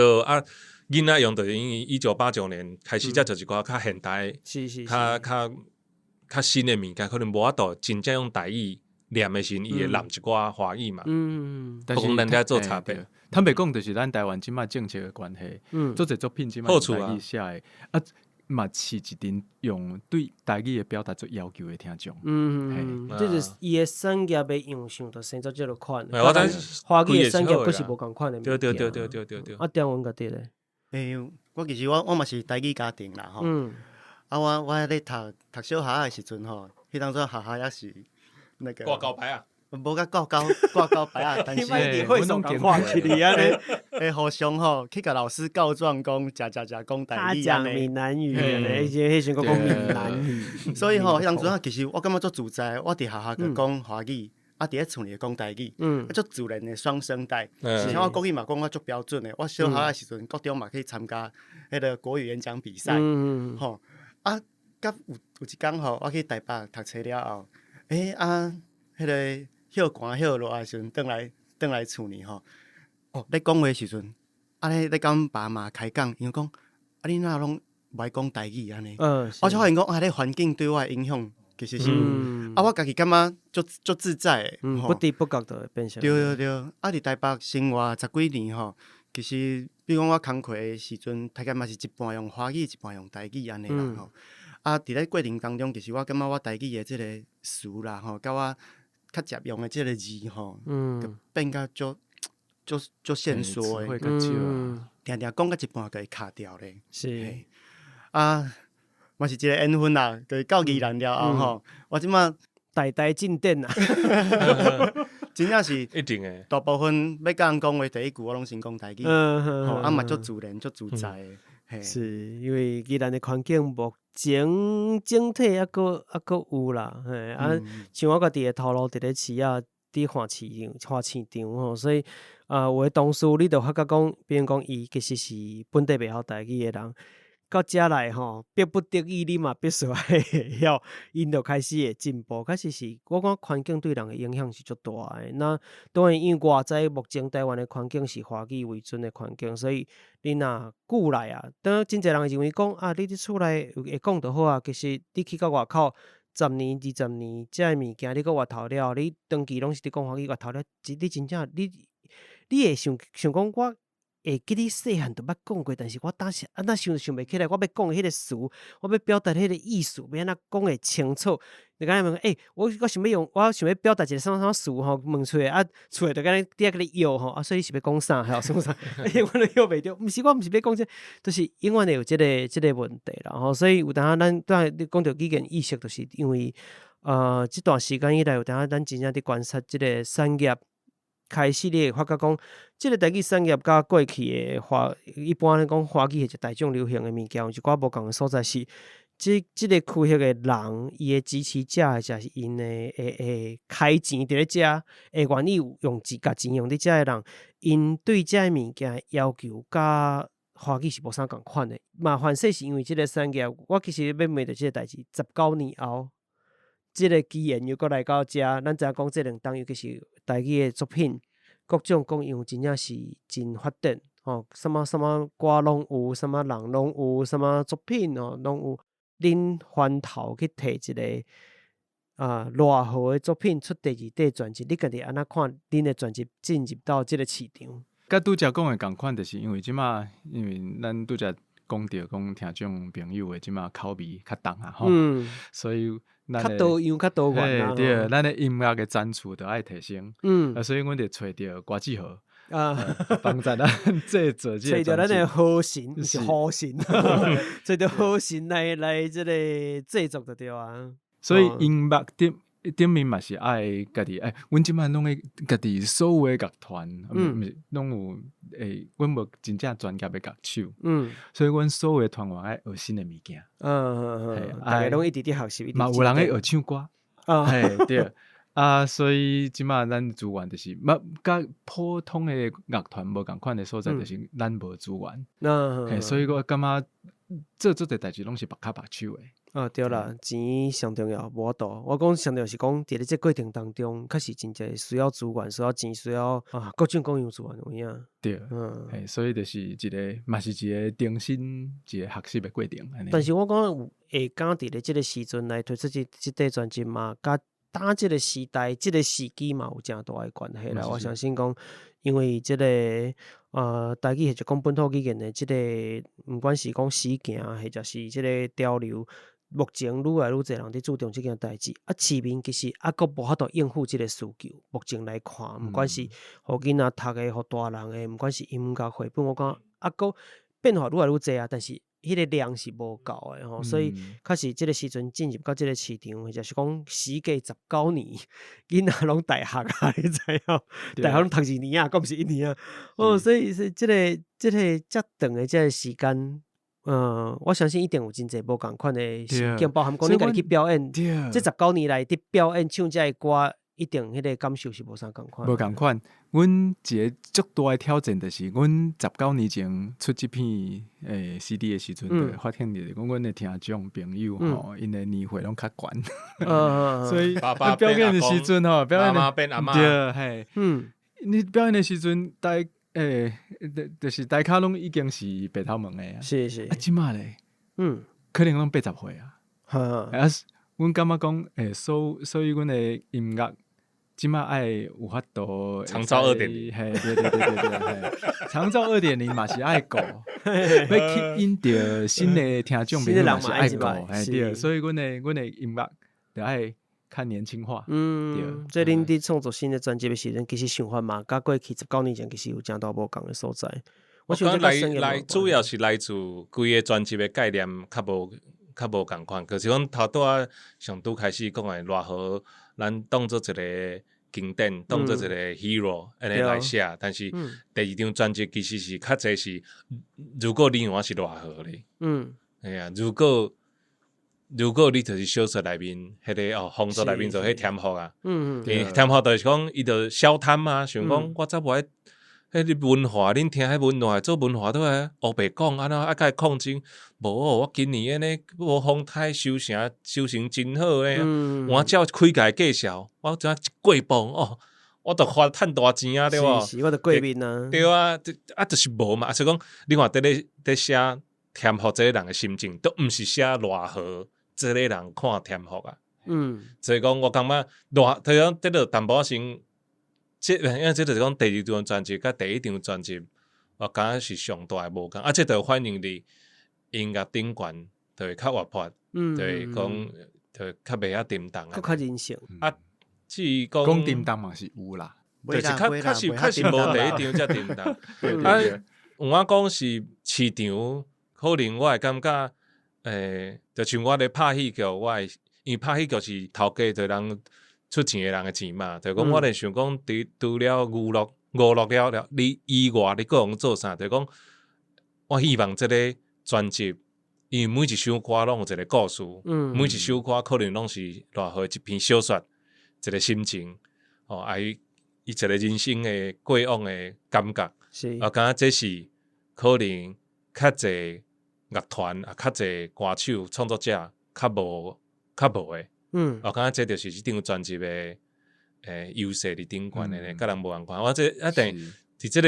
囡仔用的，因为1989年开始，才做一寡较现代，较新的物件，可能无法度真正用台语念的时，伊会揽一寡华语嘛。但是人家做差别。坦白讲，就是咱台湾即卖政策的关系，做者作品即卖台语写的嘛是一定用对台语的表达做要求的听众。这就是伊的产业的样相，就生做这个款。华语的产业佫是无共款的。对。中文个对咧。我其实我嘛是台语家庭啦吼。我咧读小学的时阵吼，迄当阵学校也是那个挂高牌啊。无甲挂高牌啊，但是会总讲话起哩啊咧，会互相吼去甲老师告状讲，讲台语讲闽南语咧，迄时阵讲闽南语。所以吼，迄当阵其实我感觉足自在，我伫学校个讲华语，伫咧厝里讲台语，足自然的双声带。而且我国语嘛讲我足标准的，我小学的时阵，国中嘛去参加迄个国语演讲比赛，吼甲有一工吼，我去台北读册了后，迄个。歇寒歇落的时阵，转来厝里吼。咧讲话时阵，咧甲爸妈开讲，伊讲你哪拢无爱讲台语安尼。我就发现讲咧环境对我的影响其实是，我家己感觉足自在的。不知不觉的变成。对。伫台北生活10几年吼，其实比如讲我工课的时阵，大概嘛是一半用华语，一半用台语安尼啦吼。伫咧过程当中，其实我感觉我台语的即个词啦吼，甲我。较常用的即个字吼，就变甲足线索的，常常讲到一半就会卡掉咧。是嘛是一个缘分啦，就是到宜兰了后吼，我即马代进店啊，真正是一定诶。大部分要甲人讲话第一句，我拢先讲台语，嘛足自然足自在的。是因为宜兰的环境目前整体还佫有啦，像我家己的头路伫咧市啊，伫换市场吼，所以有的同事你著发觉讲，比如讲伊其实是本地袂晓台语的人，到遮来吼，迫不得已你嘛必须会晓，因就开始会进步。确实是我讲环境对人的影响是足大的。那当然，因为我知目前台湾的环境是华语为准的环境，所以你若久来啊，当真侪人会认为讲你伫厝内会讲就好啊。其实你去到外口10年、20年，这物件你搁外头了，你长期拢是伫讲华语外头了，你真正你会想讲我。会记你细汉都捌讲过，但是我当时那想袂起来，我要讲的迄个词，我要表达迄个意思，要安怎讲会清楚。你讲问我想要用，我想要表达一个什么词吼，问出来出来就敢底下甲你摇吼，所以你是要讲啥？还有什么啥？我都摇袂着，毋是要讲这，就是永远会有这个问题啦。吼，所以有当咱你讲到语言意识，就是因为这段时间以来，有当咱真正伫观察这个产业。开始你会发觉讲，即个台语产业甲过去的一般咧讲华语是一大种流行的物件，有一寡无共的所在是。即个区域的人，伊的支持者，或者是因的会开钱伫咧遮，会愿意用甲钱用伫遮的人，因对遮的物件要求甲华语是无啥共款的。麻烦说是因为即个产业，我其实要问着即个代志，19年后，即个机缘又搁来到遮，咱知影讲即2档尤其是台语的作品，各种各样真正是真发展吼，什么歌拢有，什么人拢有，什么作品哦拢有。恁翻头去摕一个偌好的作品出第2张专辑，你家己安怎看恁的专辑进入到即个市场？甲拄则讲的共款，就是因为即马，因为咱拄则讲着讲听众朋友的即马口味较重啊，吼，所以较多样较多元啊，对，咱的音乐的产出着爱提升，所以阮就找着瓜子豪。帮助咱制作这个专辑，找到咱的好神，是好神，找到好神来这个制作就对啊。所以音乐顶面嘛是爱家己，阮即摆拢会家己所有的乐团，拢有阮无真正专业的乐手，所以阮所有的团员爱学新的物件，大家拢一直伫学习，嘛有人会学唱歌，对。所以即马咱资源就是，甲普通的乐团无共款的所在，就是咱无资源。所以我感觉做个代志拢是白手的。对啦，钱上重要，无度。我讲上重要是讲，伫咧这过程当中，确实真侪需要资源，需要钱，需要各种各样资源有影。对，所以就是一个，嘛是一个重新一个学习的过程。但是我讲会敢伫咧这个时阵来推出这张专辑嘛，甲打这个时代、这个时机嘛，有正大的关系啦。我相信讲，因为这个台语或者讲本土语言的这个，不管是讲时行，或者是这个潮流，目前愈来愈侪人伫注重这件代志。市民其实阁无法度应付这个需求。目前来看，不管是互囡仔读的、互大人的，不管是音乐绘本，我讲阁变化愈来愈侪啊，但是。迄个量是无够的吼，所以确实即个时阵进入到即个市场，或者是讲时隔19年，囡仔拢大学啊，你知影？大学拢读2年啊，毋是1年啊。所以是即个遮长的即个时间，我相信一定有真侪无共款的事件，包含讲你家己去表演，即19年来伫表演唱遮个歌。一定迄个感受是无啥共款。无共款，阮一个足大的挑战就是，阮19年前出即片CD 的时阵，就发现着讲，阮的听众朋友吼，因的年岁拢较悬，所以表演的时阵吼，表演的对，嘿，你表演的时阵，就是大家拢已经是白头毛的啊，是，即马咧，可能拢80岁啊，阮感觉讲，所以阮的音乐。即马爱有法度长照2.0，嘿，对，长照2.0嘛是爱顾，要吸引着新的听众朋友嘛是爱顾，对，所以阮的音乐就爱较年轻化。对，所以恁伫创作新的专辑的时阵，其实想法嘛，甲过去19年前其实有正大无共的所在。我想来主要是来自规个专辑的概念较无共款，可是阮头拄仔上拄开始讲的偌好。咱当做一个经典，当做一个 hero 安尼来写，但是第2张专辑其实是较侪是，如果你我是偌好咧，如果你就是小说内面迄个创作内面做迄添福啊，添福就是讲伊就消摊嘛，想讲我则无爱。迄文化，恁听迄文化做文化都系黑白讲，安怎甲伊抗争？无，我今年安尼无风台收成真好诶！我照开家介绍，我怎一过磅我著赚大钱啊，对无？是，我著过面啊。对啊，就是无嘛。所以讲，你看在写添福这个人诶心情，都毋是写偌好，这个人看添福啊。所以讲，我感觉对讲，这个淡薄仔先。因为这就是讲第2张专辑甲第1张专辑，我感觉是上大诶无共，这就反映伫音乐顶悬，就会较活泼，就会讲，就较袂遐沉重啊，较人性至于讲沉重嘛是有啦，就是确实无第1张遮沉重。我讲是市场，可能我会感觉，就像我咧拍戏剧，因为拍戏剧是头家对人。出钱的人的钱嘛，就讲我咧想讲，除了娱乐了，你以外你个人做啥？就讲我希望这个专辑，因为每一首歌拢有一个故事，每一首歌可能拢是偌好一篇小说，一个心情，哦，伊一个人生的过往的感觉，啊，感觉这是可能较侪乐团啊，较侪歌手创作者较无的。我感觉这就是这张专辑的优势伫顶悬的咧，甲人无共款。我这一定伫这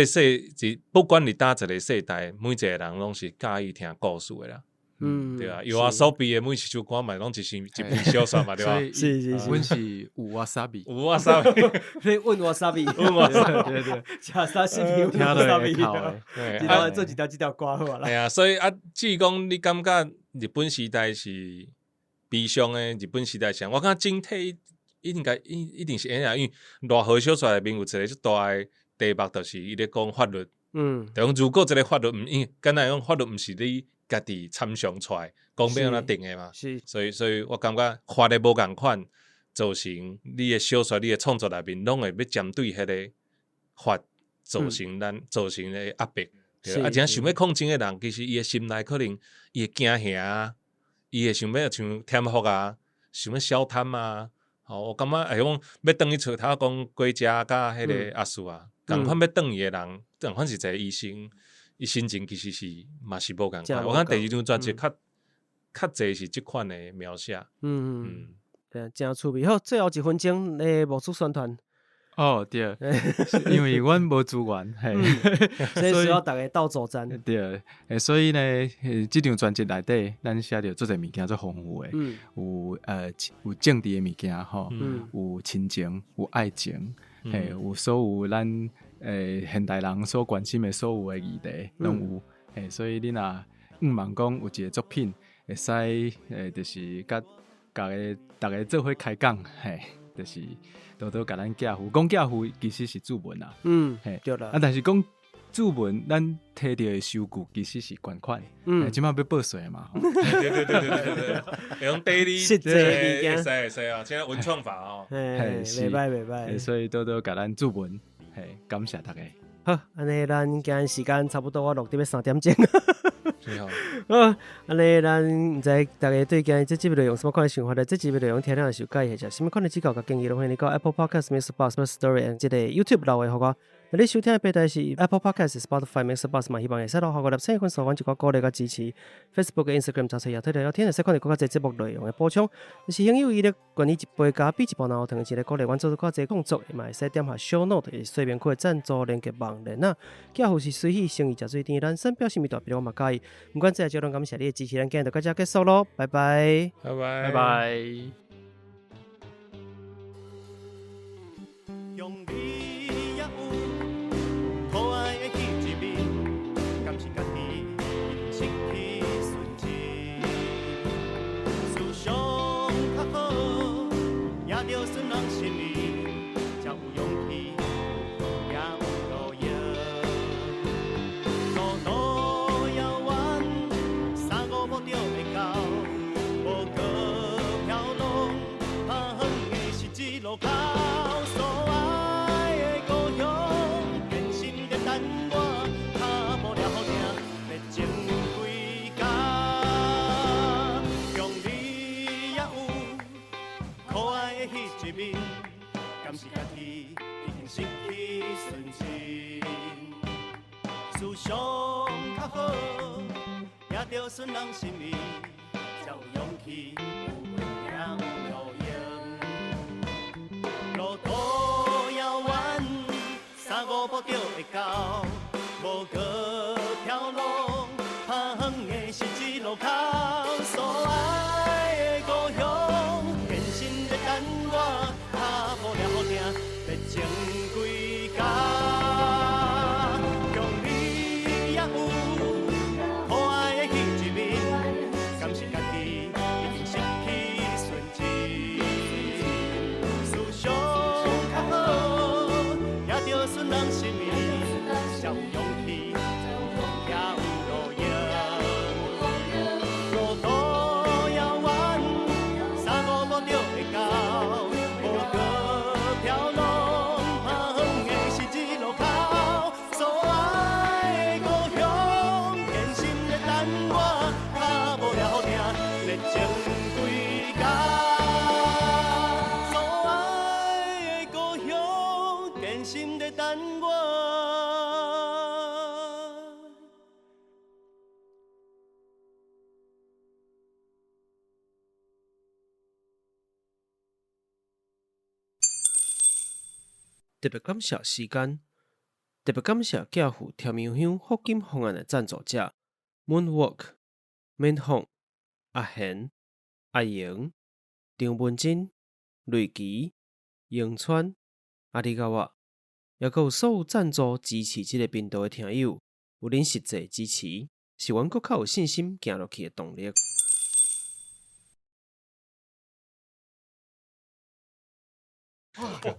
个不管你搭一个世代，每一个人拢是介意听故事的啦。对啊，有啊，手边的每一首歌嘛，拢一篇小说嘛，对吧？是，阮是有瓦萨比，你问瓦萨比，问瓦萨比，对，假沙视频问瓦萨比，然后做几条歌好啦。哎呀，所以啊，至于讲你感觉日本时代是悲伤的，日本时代上，我感觉整体一定是安样，因为偌好小说内面有一个最大的题目，就是伊咧讲法律。就讲如果一个法律敢若讲法律毋是你家己参详出来，讲要安怎定的嘛？所以我感觉法律无共款，造成你的小说、你的创作内面，拢会要针对迄个法造成的压迫。啊，真想要抗争的人，其实伊的心内可能伊会惊吓啊，伊会想要像添福啊，想要消摊啊。我感觉讲要转去厝头讲过家甲迄个阿叔啊，共款要转去的人，共款是一个医生。伊心情其实是嘛是无共款，我看第二张专辑较侪是即款的描写。对，真趣味。好，最后1分钟的魔术宣传。哦，对，因为阮无资源，所以需要大家斗助战。对，所以呢，即张专辑内底，咱写着做者物件做丰富的，有政治的物件吼，有亲情，有爱情，有所有咱现代人所关心的所有的议题拢有，所以你若望讲有一个作品会使就是甲大家做伙开讲，就是多多甲咱寄付，讲寄付其实是注文啊，对啦，但是讲注文咱摕到的收据其实是捐款，即马要报税嘛，对，用 daily 实际物件，会使啊，现在文创法哦，袂歹，所以多多甲咱注文，感谢大家。好，安尼咱今日时间差不多，我录伫要3点钟。好，安尼咱毋知大家对今日这集内容什么款的想法咧？这集内容听了是有介意者，什么款的指教甲建议，拢欢迎你到 Apple Podcast、Mixbox、Story 即个 YouTube 留言互我。那你收听的平台是 Apple Podcast、Spotify、Mixbox 嘛，希望会使落互我5分收看一个鼓励甲支持。Facebook、Instagram 查找也推聊天，会使看到更加侪节目内容的补充。就是享有伊咧关于一杯咖啡一包脑糖，是咧鼓励阮做更加侪工作，嘛会使点下 Show Note 的说明区的赞助连结网链啊。寄付是随喜生意，食水甜，咱深表示味道，比如我嘛介意。不管这就拢感谢你的支持，咱今日就到这结束咯，拜拜，拜拜。敢是家己已经失去纯情，思想较好，也着顺人心意，才有勇气有力量路用。路途遥远，3、5步就会到，无过条路，怕远的是一路口，所爱的故乡，坚心在等我。无了好听，要前几工，共你也有可爱的彼一面，敢是家己已经失去纯情，思想较好，也着顺人心意，才有勇气，也有路用。特别感谢时间，特别感谢教父甜苗香福金方案的赞助者 Moonwalk、免访、阿贤、阿莹、张文珍、瑞琪、永川、阿里高瓦，也有所有赞助支持这个频道的听友，有恁实际支持，是阮更较有信心行落去的动力。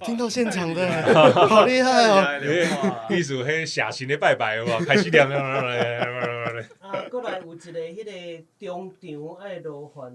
听到现场的，好厉害哦！艺术迄写信的拜拜有无？开始念。过来有一个迄个中场爱罗环